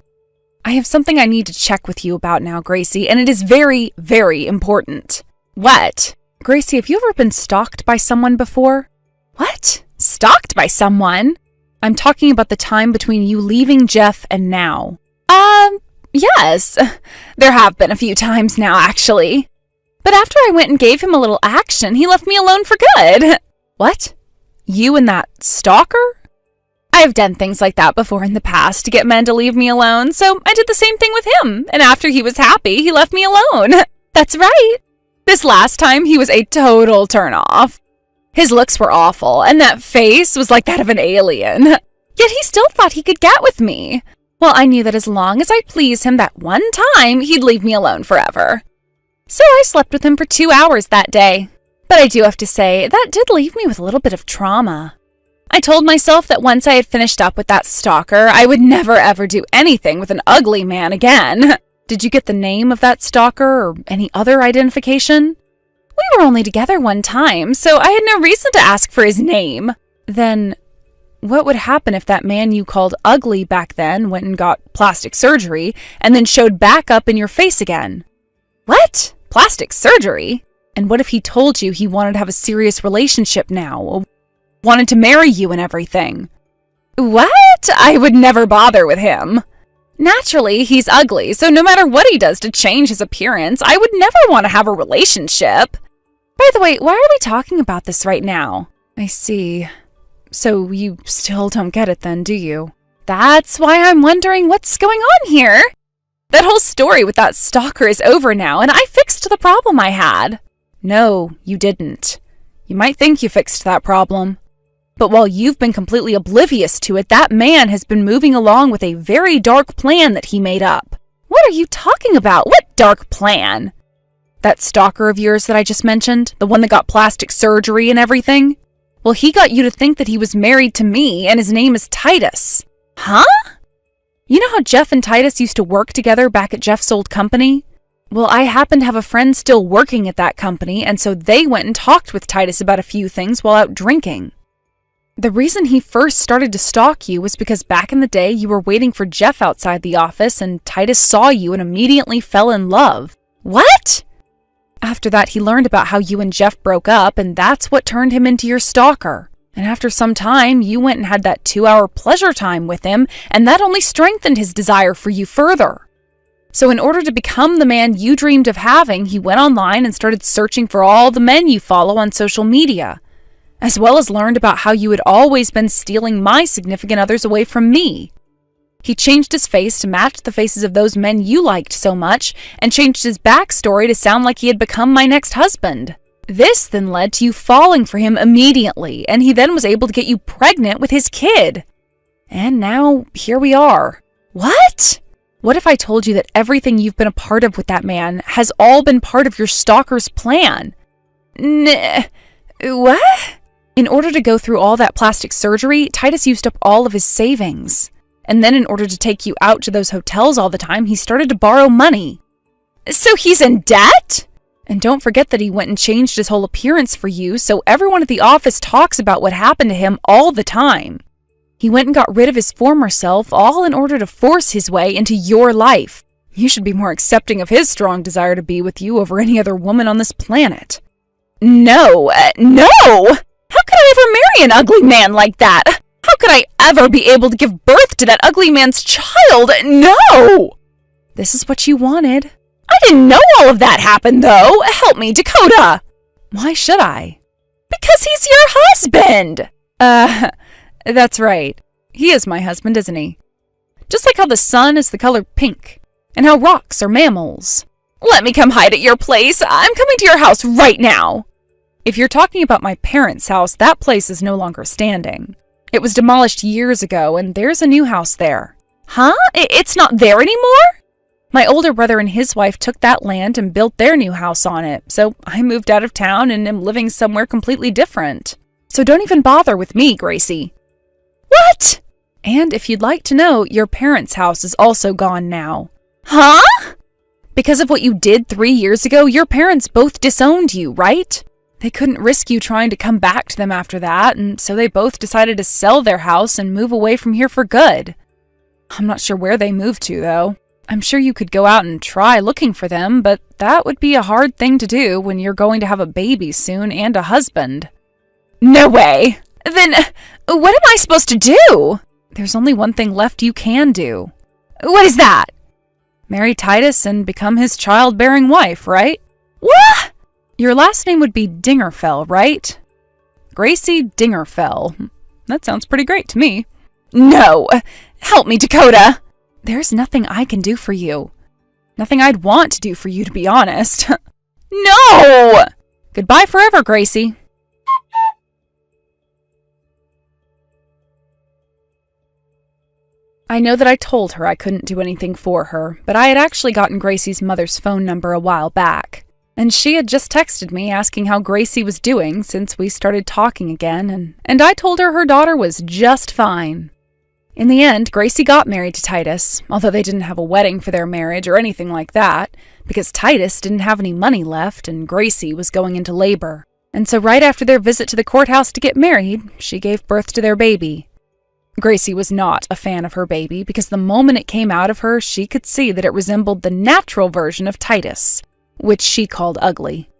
I have something I need to check with you about now, Gracie, and it is very, very important. What? Gracie, have you ever been stalked by someone before? What? Stalked by someone? I'm talking about the time between you leaving Jeff and now. Yes. There have been a few times now, actually. But after I went and gave him a little action, he left me alone for good. What? You and that stalker? I've done things like that before in the past to get men to leave me alone, so I did the same thing with him, and after he was happy, he left me alone. That's right. This last time, he was a total turnoff. His looks were awful, and that face was like that of an alien. Yet he still thought he could get with me. Well, I knew that as long as I pleased him that one time, he'd leave me alone forever. So I slept with him for 2 hours that day. But I do have to say, that did leave me with a little bit of trauma. I told myself that once I had finished up with that stalker, I would never ever do anything with an ugly man again. Did you get the name of that stalker or any other identification? We were only together one time, so I had no reason to ask for his name. Then, what would happen if that man you called ugly back then went and got plastic surgery and then showed back up in your face again? What? Plastic surgery? And what if he told you he wanted to have a serious relationship now? Wanted to marry you and everything? What? I would never bother with him. Naturally, he's ugly, so no matter what he does to change his appearance, I would never want to have a relationship. By the way, why are we talking about this right now? I see. So you still don't get it then, do you? That's why I'm wondering what's going on here. That whole story with that stalker is over now, and I fixed the problem I had. No, you didn't. You might think you fixed that problem. But while you've been completely oblivious to it, that man has been moving along with a very dark plan that he made up. What are you talking about? What dark plan? That stalker of yours that I just mentioned, the one that got plastic surgery and everything? Well, he got you to think that he was married to me, and his name is Titus. Huh? You know how Jeff and Titus used to work together back at Jeff's old company? Well, I happen to have a friend still working at that company, and so they went and talked with Titus about a few things while out drinking. The reason he first started to stalk you was because back in the day you were waiting for Jeff outside the office and Titus saw you and immediately fell in love. What? After that, he learned about how you and Jeff broke up, and that's what turned him into your stalker. And after some time, you went and had that 2-hour pleasure time with him, and that only strengthened his desire for you further. So in order to become the man you dreamed of having, he went online and started searching for all the men you follow on social media, as well as learned about how you had always been stealing my significant others away from me. He changed his face to match the faces of those men you liked so much, and changed his backstory to sound like he had become my next husband. This then led to you falling for him immediately, and he then was able to get you pregnant with his kid. And now, here we are. What? What if I told you that everything you've been a part of with that man has all been part of your stalker's plan? What? In order to go through all that plastic surgery, Titus used up all of his savings. And then in order to take you out to those hotels all the time, he started to borrow money. So he's in debt? And don't forget that he went and changed his whole appearance for you, so everyone at the office talks about what happened to him all the time. He went and got rid of his former self, all in order to force his way into your life. You should be more accepting of his strong desire to be with you over any other woman on this planet. No! How could I ever marry an ugly man like that? How could I ever be able to give birth to that ugly man's child? No! This is what you wanted. I didn't know all of that happened, though. Help me, Dakota. Why should I? Because he's your husband! That's right. He is my husband, isn't he? Just like how the sun is the color pink, and how rocks are mammals. Let me come hide at your place. I'm coming to your house right now. If you're talking about my parents' house, that place is no longer standing. It was demolished years ago, and there's a new house there. Huh? It's not there anymore? My older brother and his wife took that land and built their new house on it, so I moved out of town and am living somewhere completely different. So don't even bother with me, Gracie. What? And if you'd like to know, your parents' house is also gone now. Huh? Because of what you did 3 years ago, your parents both disowned you, right? They couldn't risk you trying to come back to them after that, and so they both decided to sell their house and move away from here for good. I'm not sure where they moved to, though. I'm sure you could go out and try looking for them, but that would be a hard thing to do when you're going to have a baby soon and a husband. No way! Then, what am I supposed to do? There's only one thing left you can do. What is that? Marry Titus and become his childbearing wife, right? What? Your last name would be Dingerfell, right? Gracie Dingerfell. That sounds pretty great to me. No! Help me, Dakota! There's nothing I can do for you. Nothing I'd want to do for you, to be honest. No! Goodbye forever, Gracie. I know that I told her I couldn't do anything for her, but I had actually gotten Gracie's mother's phone number a while back, and she had just texted me asking how Gracie was doing since we started talking again, and I told her daughter was just fine. In the end, Gracie got married to Titus, although they didn't have a wedding for their marriage or anything like that, because Titus didn't have any money left and Gracie was going into labor. And so right after their visit to the courthouse to get married, she gave birth to their baby. Gracie was not a fan of her baby because the moment it came out of her, she could see that it resembled the natural version of Titus, which she called ugly.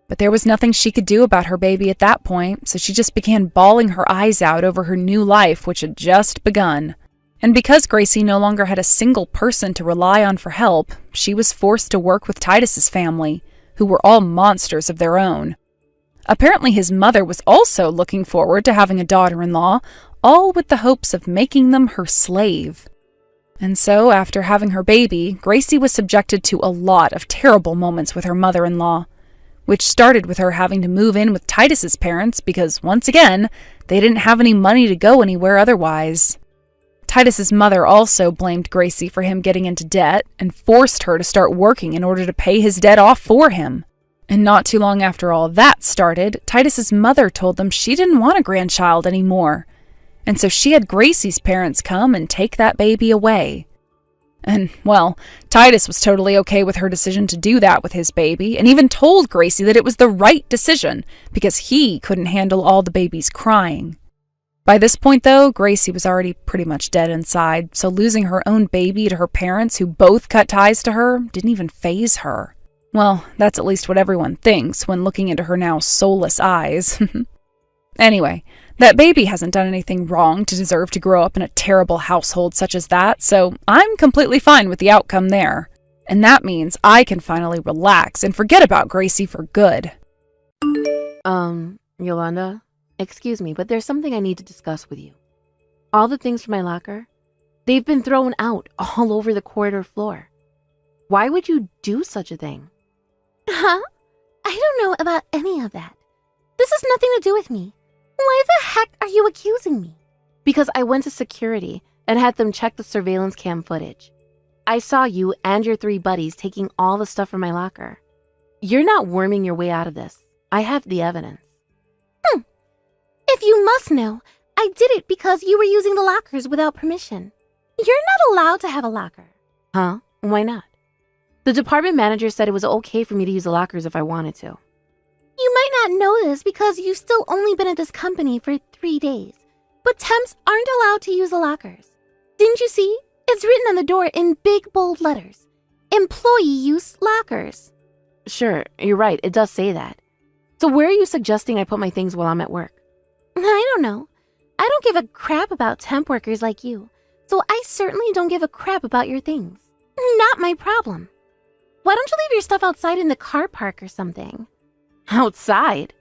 But there was nothing she could do about her baby at that point, so she just began bawling her eyes out over her new life, which had just begun. And because Gracie no longer had a single person to rely on for help, she was forced to work with Titus's family, who were all monsters of their own. Apparently his mother was also looking forward to having a daughter-in-law, all with the hopes of making them her slave. And so, after having her baby, Gracie was subjected to a lot of terrible moments with her mother-in-law, which started with her having to move in with Titus's parents because, once again, they didn't have any money to go anywhere otherwise. Titus's mother also blamed Gracie for him getting into debt and forced her to start working in order to pay his debt off for him. And not too long after all that started, Titus's mother told them she didn't want a grandchild anymore. And so she had Gracie's parents come and take that baby away. And, well, Titus was totally okay with her decision to do that with his baby, and even told Gracie that it was the right decision, because he couldn't handle all the baby's crying. By this point, though, Gracie was already pretty much dead inside, so losing her own baby to her parents, who both cut ties to her, didn't even faze her. Well, that's at least what everyone thinks when looking into her now soulless eyes. Anyway, that baby hasn't done anything wrong to deserve to grow up in a terrible household such as that, so I'm completely fine with the outcome there. And that means I can finally relax and forget about Gracie for good. Yolanda, excuse me, but there's something I need to discuss with you. All the things from my locker, they've been thrown out all over the corridor floor. Why would you do such a thing? Huh? I don't know about any of that. This has nothing to do with me. Why the heck are you accusing me? Because I went to security and had them check the surveillance cam footage. I saw you and your 3 buddies taking all the stuff from my locker. You're not worming your way out of this. I have the evidence. If you must know, I did it because you were using the lockers without permission. You're not allowed to have a locker. Huh? Why not? The department manager said it was okay for me to use the lockers if I wanted to. You might not know this because you've still only been at this company for 3 days, but temps aren't allowed to use the lockers. Didn't you see? It's written on the door in big bold letters. Employee use lockers. Sure, you're right, it does say that. So where are you suggesting I put my things while I'm at work? I don't know. I don't give a crap about temp workers like you, so I certainly don't give a crap about your things. Not my problem. Why don't you leave your stuff outside in the car park or something? Outside?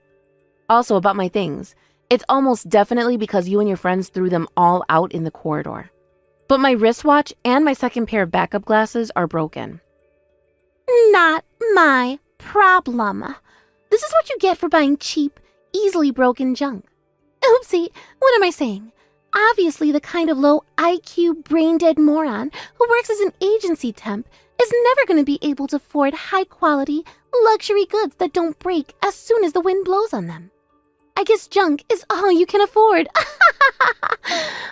Also, about my things, it's almost definitely because you and your friends threw them all out in the corridor. But my wristwatch and my second pair of backup glasses are broken. Not my problem. This is what you get for buying cheap, easily broken junk. Oopsie, what am I saying? Obviously, the kind of low IQ, brain-dead moron who works as an agency temp is never going to be able to afford high-quality, luxury goods that don't break as soon as the wind blows on them. I guess junk is all you can afford.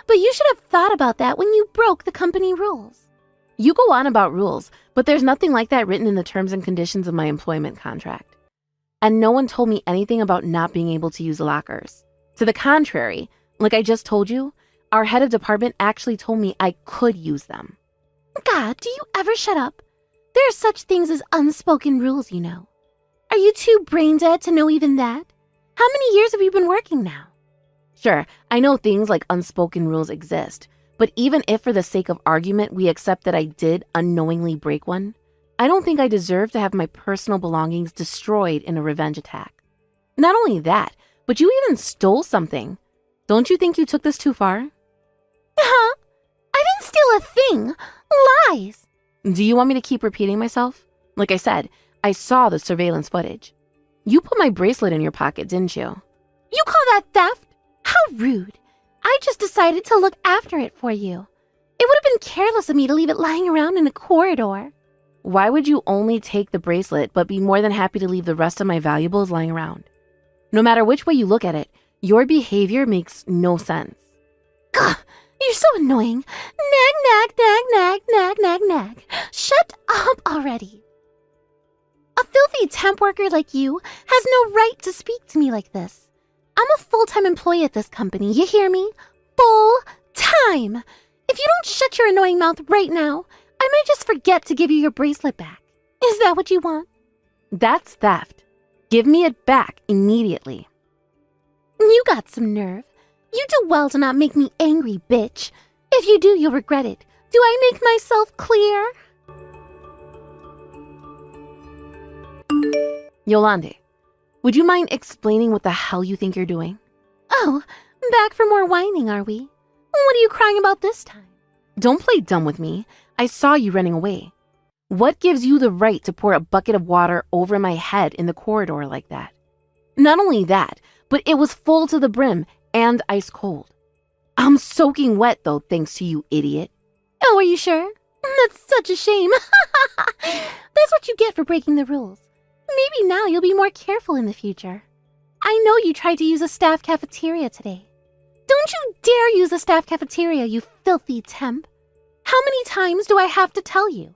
But you should have thought about that when you broke the company rules. You go on about rules, but there's nothing like that written in the terms and conditions of my employment contract. And no one told me anything about not being able to use lockers. To the contrary, like I just told you, our head of department actually told me I could use them. God, do you ever shut up? There are such things as unspoken rules, you know. Are you too brain dead to know even that? How many years have you been working now? Sure, I know things like unspoken rules exist, but even if for the sake of argument we accept that I did unknowingly break one, I don't think I deserve to have my personal belongings destroyed in a revenge attack. Not only that, but you even stole something. Don't you think you took this too far? Huh? I didn't steal a thing. Lies. Do you want me to keep repeating myself? Like I said, I saw the surveillance footage. You put my bracelet in your pocket, didn't you? You call that theft? How rude. I just decided to look after it for you. It would have been careless of me to leave it lying around in a corridor. Why would you only take the bracelet but be more than happy to leave the rest of my valuables lying around? No matter which way you look at it, your behavior makes no sense. Gah, you're so annoying. Nag, nag, nag, nag, nag, nag, nag. Shut up already. A filthy temp worker like you has no right to speak to me like this. I'm a full-time employee at this company, you hear me? Full-time! If you don't shut your annoying mouth right now, I might just forget to give you your bracelet back. Is that what you want? That's theft. Give me it back immediately. You got some nerve. You do well to not make me angry, bitch. If you do, you'll regret it. Do I make myself clear? Yolande, would you mind explaining what the hell you think you're doing? Oh, back for more whining, are we? What are you crying about this time? Don't play dumb with me. I saw you running away. What gives you the right to pour a bucket of water over my head in the corridor like that? Not only that, but it was full to the brim and ice cold. I'm soaking wet though, thanks to you, idiot. Oh, are you sure? That's such a shame. That's what you get for breaking the rules. Maybe now you'll be more careful in the future. I know you tried to use a staff cafeteria today. Don't you dare use a staff cafeteria, you filthy temp. How many times do I have to tell you?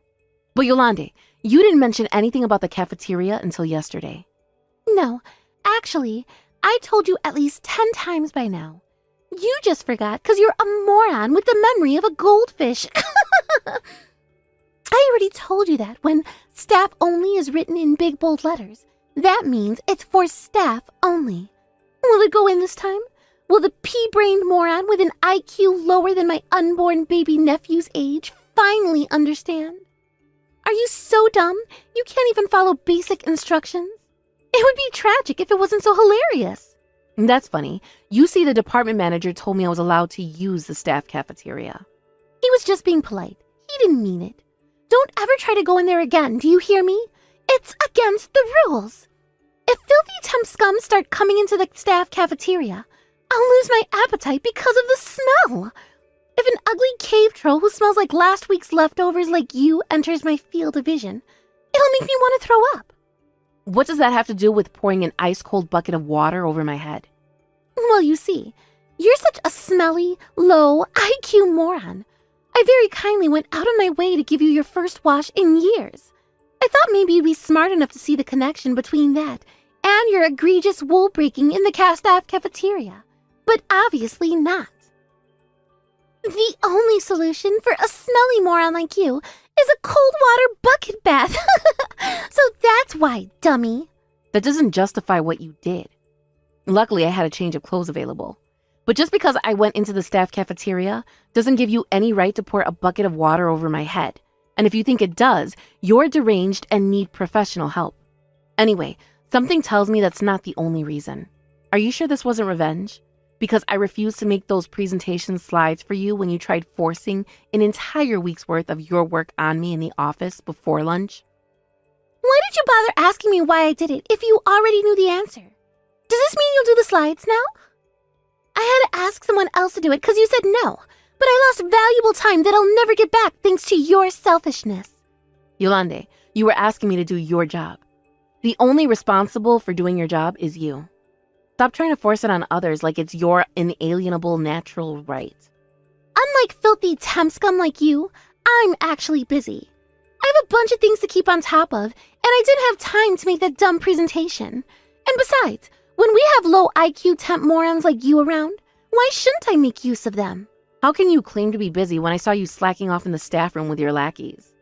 But Yolande, you didn't mention anything about the cafeteria until yesterday. No, actually, I told you at least 10 times by now. You just forgot because you're a moron with the memory of a goldfish. I already told you that when staff only is written in big bold letters, that means it's for staff only. Will it go in this time? Will the pea-brained moron with an IQ lower than my unborn baby nephew's age finally understand? Are you so dumb? You can't even follow basic instructions? It would be tragic if it wasn't so hilarious. That's funny. You see, the department manager told me I was allowed to use the staff cafeteria. He was just being polite. He didn't mean it. Don't ever try to go in there again, do you hear me? It's against the rules. If filthy temp scum start coming into the staff cafeteria, I'll lose my appetite because of the smell. If an ugly cave troll who smells like last week's leftovers like you enters my field of vision, it'll make me want to throw up. What does that have to do with pouring an ice-cold bucket of water over my head? Well, you see, you're such a smelly, low IQ moron. I very kindly went out of my way to give you your first wash in years. I thought maybe you'd be smart enough to see the connection between that and your egregious wool breaking in the staff cafeteria, but obviously not. The only solution for a smelly moron like you is a cold water bucket bath. So that's why, dummy. That doesn't justify what you did. Luckily, I had a change of clothes available. But just because I went into the staff cafeteria doesn't give you any right to pour a bucket of water over my head. And if you think it does, you're deranged and need professional help. Anyway, something tells me that's not the only reason. Are you sure this wasn't revenge? Because I refused to make those presentation slides for you when you tried forcing an entire week's worth of your work on me in the office before lunch? Why did you bother asking me why I did it if you already knew the answer? Does this mean you'll do the slides now? I had to ask someone else to do it because you said no, but I lost valuable time that I'll never get back thanks to your selfishness. Yolande, you were asking me to do your job. The only responsible for doing your job is you. Stop trying to force it on others like it's your inalienable natural right. Unlike filthy temp scum like you, I'm actually busy. I have a bunch of things to keep on top of, and I didn't have time to make that dumb presentation. And besides, when we have low IQ temp morons like you around, why shouldn't I make use of them? How can you claim to be busy when I saw you slacking off in the staff room with your lackeys?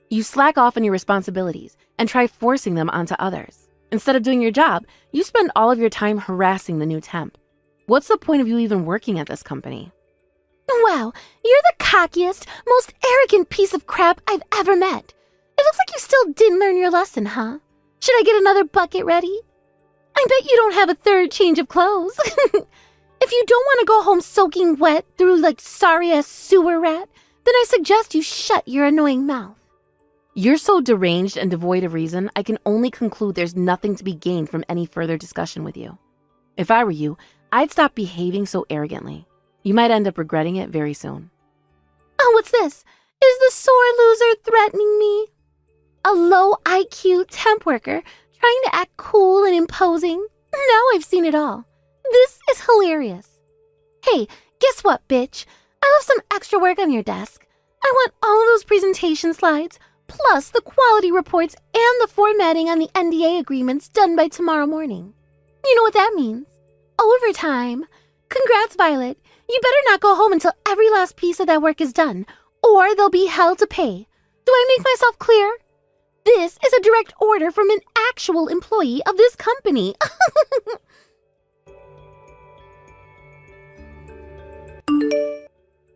You slack off on your responsibilities and try forcing them onto others. Instead of doing your job, you spend all of your time harassing the new temp. What's the point of you even working at this company? Wow, you're the cockiest, most arrogant piece of crap I've ever met. It looks like you still didn't learn your lesson, huh? Should I get another bucket ready? I bet you don't have a third change of clothes. If you don't want to go home soaking wet through like sorry-ass sewer rat, then I suggest you shut your annoying mouth. You're so deranged and devoid of reason, I can only conclude there's nothing to be gained from any further discussion with you. If I were you, I'd stop behaving so arrogantly. You might end up regretting it very soon. Oh, what's this? Is the sore loser threatening me? A low IQ temp worker trying to act cool and imposing? Now I've seen it all. This is hilarious. Hey, guess what, bitch? I left some extra work on your desk. I want all of those presentation slides, plus the quality reports and the formatting on the NDA agreements done by tomorrow morning. You know what that means? Overtime. Congrats, Violet. You better not go home until every last piece of that work is done, or there'll be hell to pay. Do I make myself clear? This is a direct order from an actual employee of this company.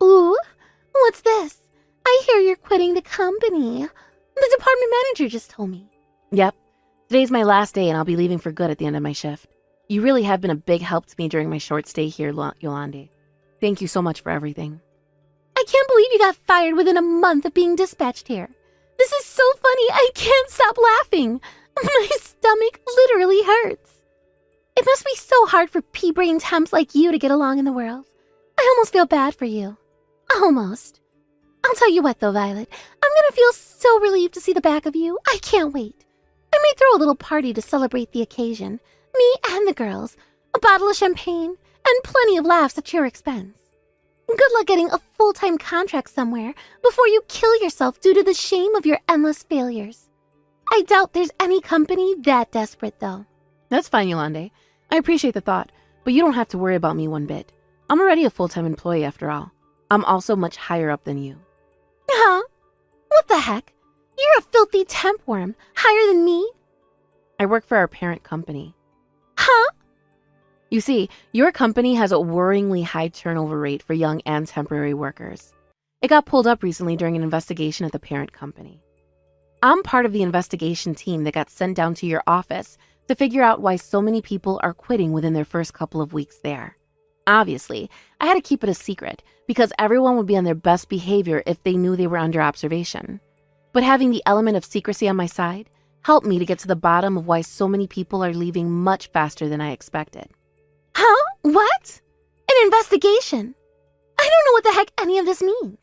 Ooh, what's this? I hear you're quitting the company. The department manager just told me. Yep. Today's my last day and I'll be leaving for good at the end of my shift. You really have been a big help to me during my short stay here, Yolande. Thank you so much for everything. I can't believe you got fired within a month of being dispatched here. This is so funny, I can't stop laughing. My stomach literally hurts. It must be so hard for pea-brain temps like you to get along in the world. I almost feel bad for you. Almost. I'll tell you what though, Violet. I'm gonna feel so relieved to see the back of you. I can't wait. I may throw a little party to celebrate the occasion. Me and the girls. A bottle of champagne and plenty of laughs at your expense. Good luck getting a full-time contract somewhere before you kill yourself due to the shame of your endless failures. I doubt there's any company that desperate, though. That's fine, Yolande. I appreciate the thought, but you don't have to worry about me one bit. I'm already a full-time employee after all. I'm also much higher up than you. Huh? What the heck? You're a filthy temp worm, higher than me? I work for our parent company. Huh? You see, your company has a worryingly high turnover rate for young and temporary workers. It got pulled up recently during an investigation at the parent company. I'm part of the investigation team that got sent down to your office to figure out why so many people are quitting within their first couple of weeks there. Obviously, I had to keep it a secret because everyone would be on their best behavior if they knew they were under observation. But having the element of secrecy on my side helped me to get to the bottom of why so many people are leaving much faster than I expected. Huh? What? An investigation? I don't know what the heck any of this means.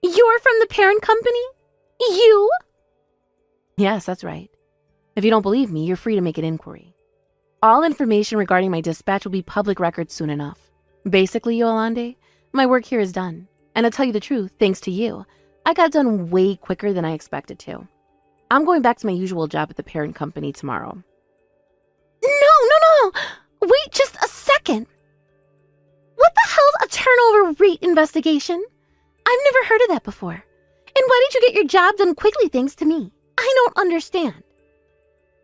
You're from the parent company? You? Yes, that's right. If you don't believe me, you're free to make an inquiry. All information regarding my dispatch will be public record soon enough. Basically, Yolande, my work here is done. And to tell you the truth, thanks to you, I got done way quicker than I expected to. I'm going back to my usual job at the parent company tomorrow. No. Wait just a second. What the hell's a turnover rate investigation? I've never heard of that before. And why did you get your job done quickly thanks to me? I don't understand.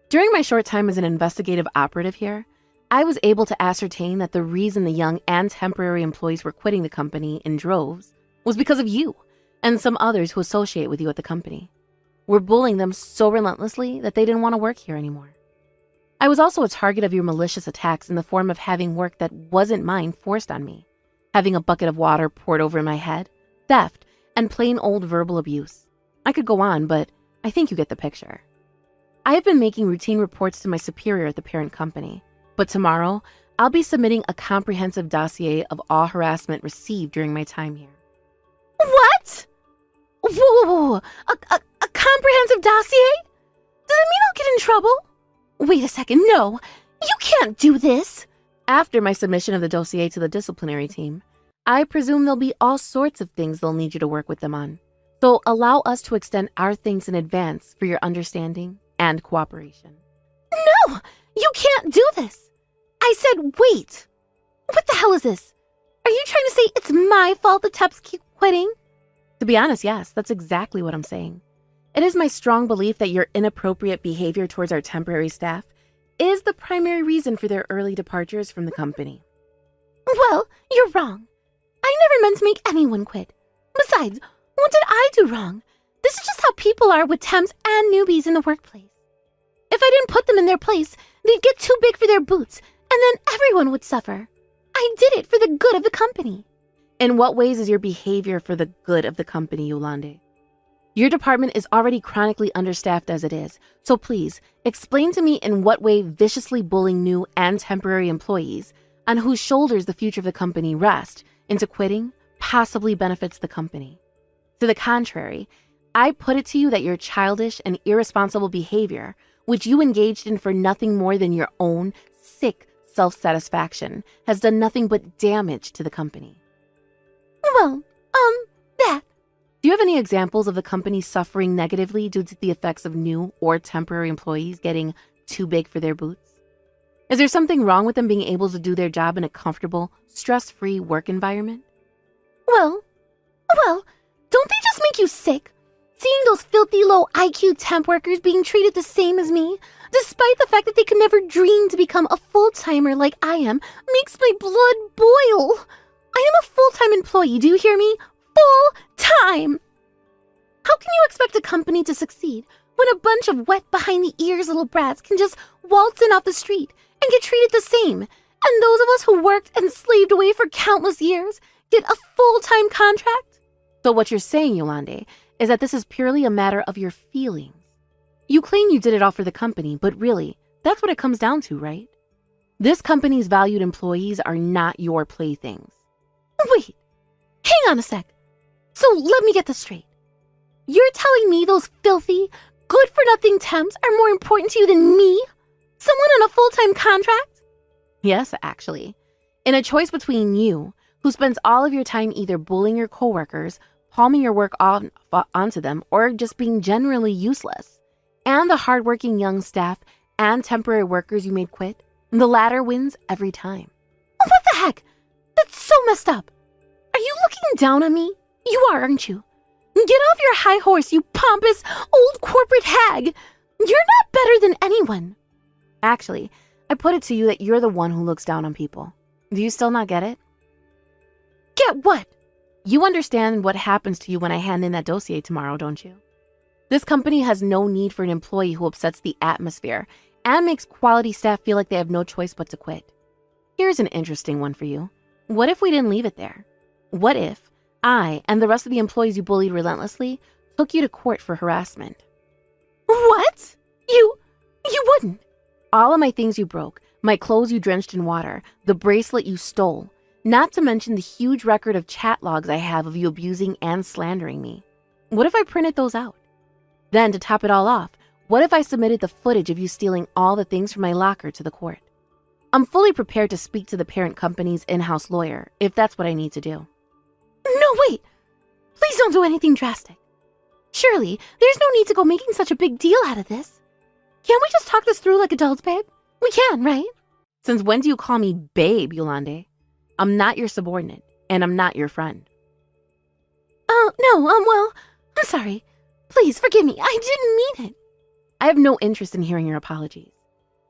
During my short time as an investigative operative here, I was able to ascertain that the reason the young and temporary employees were quitting the company in droves was because of you and some others who associate with you at the company. We're bullying them so relentlessly that they didn't want to work here anymore. I was also a target of your malicious attacks in the form of having work that wasn't mine forced on me, having a bucket of water poured over my head, theft, and plain old verbal abuse. I could go on, but I think you get the picture. I have been making routine reports to my superior at the parent company, but tomorrow I'll be submitting a comprehensive dossier of all harassment received during my time here. What? Whoa. A comprehensive dossier? Does it mean I'll get in trouble? Wait a second, no. You can't do this. After my submission of the dossier to the disciplinary team, I presume there'll be all sorts of things they'll need you to work with them on. So allow us to extend our thanks in advance for your understanding and cooperation. No, you can't do this. I said wait. What the hell is this? Are you trying to say it's my fault the Teps keep quitting? To be honest, yes, that's exactly what I'm saying. It is my strong belief that your inappropriate behavior towards our temporary staff is the primary reason for their early departures from the company. Well, you're wrong. I never meant to make anyone quit. Besides, what did I do wrong? This is just how people are with temps and newbies in the workplace. If I didn't put them in their place, they'd get too big for their boots, and then everyone would suffer. I did it for the good of the company. In what ways is your behavior for the good of the company, Yolande? Your department is already chronically understaffed as it is, so please explain to me in what way viciously bullying new and temporary employees, on whose shoulders the future of the company rests, into quitting possibly benefits the company. To the contrary, I put it to you that your childish and irresponsible behavior, which you engaged in for nothing more than your own sick self-satisfaction, has done nothing but damage to the company. Well, that. Do you have any examples of the company suffering negatively due to the effects of new or temporary employees getting too big for their boots? Is there something wrong with them being able to do their job in a comfortable, stress-free work environment? Well, don't they just make you sick? Seeing those filthy low IQ temp workers being treated the same as me, despite the fact that they could never dream to become a full-timer like I am, makes my blood boil. I am a full-time employee, do you hear me? Full-time! How can you expect a company to succeed when a bunch of wet behind-the-ears little brats can just waltz in off the street and get treated the same, and those of us who worked and slaved away for countless years get a full-time contract? So what you're saying, Yolande, is that this is purely a matter of your feelings. You claim you did it all for the company, but really, that's what it comes down to, right? This company's valued employees are not your playthings. Wait, hang on a sec. So let me get this straight. You're telling me those filthy, good-for-nothing temps are more important to you than me? Someone on a full-time contract? Yes, actually. In a choice between you, who spends all of your time either bullying your coworkers, palming your work onto them, or just being generally useless, and the hardworking young staff and temporary workers you made quit, the latter wins every time. What the heck? That's so messed up. Are you looking down on me? You are, aren't you? Get off your high horse, you pompous, old corporate hag. You're not better than anyone. Actually, I put it to you that you're the one who looks down on people. Do you still not get it? Get what? You understand what happens to you when I hand in that dossier tomorrow, don't you? This company has no need for an employee who upsets the atmosphere and makes quality staff feel like they have no choice but to quit. Here's an interesting one for you. What if we didn't leave it there? What if I and the rest of the employees you bullied relentlessly took you to court for harassment? What? You wouldn't. All of my things you broke, my clothes you drenched in water, the bracelet you stole, not to mention the huge record of chat logs I have of you abusing and slandering me. What if I printed those out? Then, to top it all off, what if I submitted the footage of you stealing all the things from my locker to the court? I'm fully prepared to speak to the parent company's in-house lawyer if that's what I need to do. No, wait. Please don't do anything drastic. Surely, there's no need to go making such a big deal out of this. Can't we just talk this through like adults, babe? We can, right? Since when do you call me babe, Yolande? I'm not your subordinate, and I'm not your friend. Oh, no, well, I'm sorry. Please forgive me. I didn't mean it. I have no interest in hearing your apologies.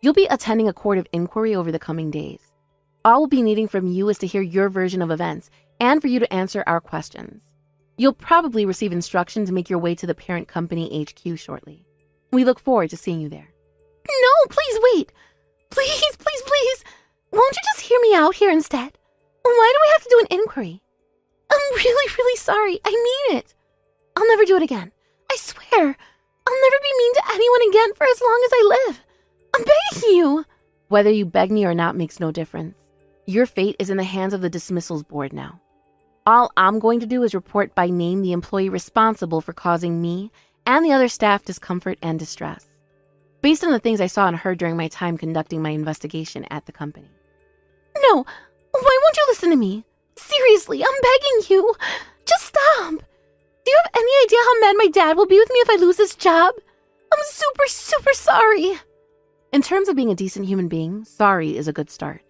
You'll be attending a court of inquiry over the coming days. All we'll be needing from you is to hear your version of events and for you to answer our questions. You'll probably receive instruction to make your way to the parent company HQ shortly. We look forward to seeing you there. No, please wait. Please. Won't you just hear me out here instead? Why do we have to do an inquiry? I'm really sorry. I mean it. I'll never do it again. I swear. I'll never be mean to anyone again for as long as I live. I'm begging you. Whether you beg me or not makes no difference. Your fate is in the hands of the dismissals board now. All I'm going to do is report by name the employee responsible for causing me and the other staff discomfort and distress, based on the things I saw and heard during my time conducting my investigation at the company. No, why won't you listen to me? Seriously, I'm begging you. Just stop. Do you have any idea how mad my dad will be with me if I lose this job? I'm super sorry. In terms of being a decent human being, sorry is a good start.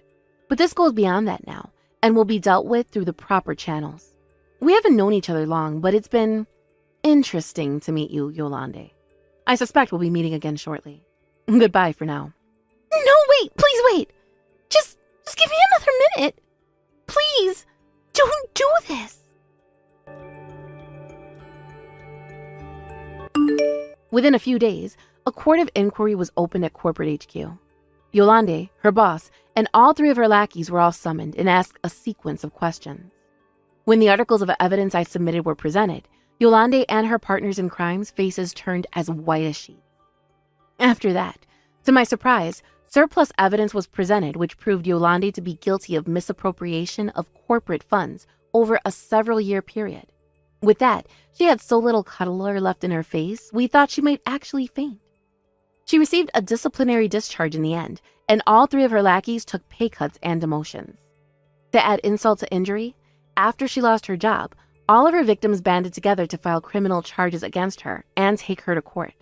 But this goes beyond that now, and will be dealt with through the proper channels. We haven't known each other long, but it's been interesting to meet you, Yolande. I suspect we'll be meeting again shortly. Goodbye for now. No, wait, please wait. Just give me another minute. Please, don't do this. Within a few days, a court of inquiry was opened at corporate HQ. Yolande, her boss, and all three of her lackeys were all summoned and asked a sequence of questions. When the articles of evidence I submitted were presented, Yolande and her partners in crime's faces turned as white as sheets. After that, to my surprise, surplus evidence was presented which proved Yolande to be guilty of misappropriation of corporate funds over a several-year period. With that, she had so little color left in her face, we thought she might actually faint. She received a disciplinary discharge in the end, and all three of her lackeys took pay cuts and demotions. To add insult to injury, after she lost her job, all of her victims banded together to file criminal charges against her and take her to court.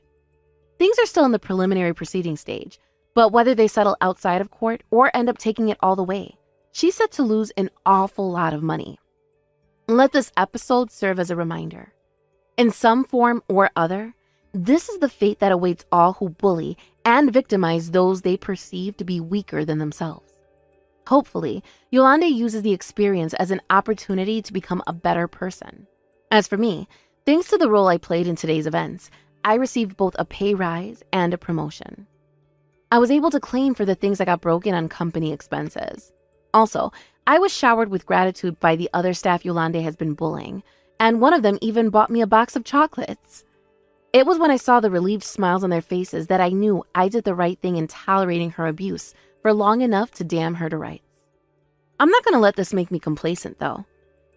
Things are still in the preliminary proceeding stage, but whether they settle outside of court or end up taking it all the way, she's set to lose an awful lot of money. Let this episode serve as a reminder. In some form or other, this is the fate that awaits all who bully and victimize those they perceive to be weaker than themselves. Hopefully, Yolande uses the experience as an opportunity to become a better person. As for me, thanks to the role I played in today's events, I received both a pay rise and a promotion. I was able to claim for the things that got broken on company expenses. Also, I was showered with gratitude by the other staff Yolande has been bullying, and one of them even bought me a box of chocolates. It was when I saw the relieved smiles on their faces that I knew I did the right thing in tolerating her abuse for long enough to damn her to rights. I'm not going to let this make me complacent, though.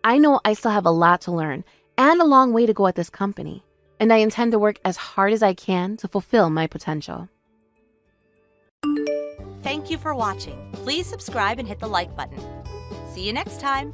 I know I still have a lot to learn and a long way to go at this company, and I intend to work as hard as I can to fulfill my potential. Thank you for watching. Please subscribe and hit the like button. See you next time.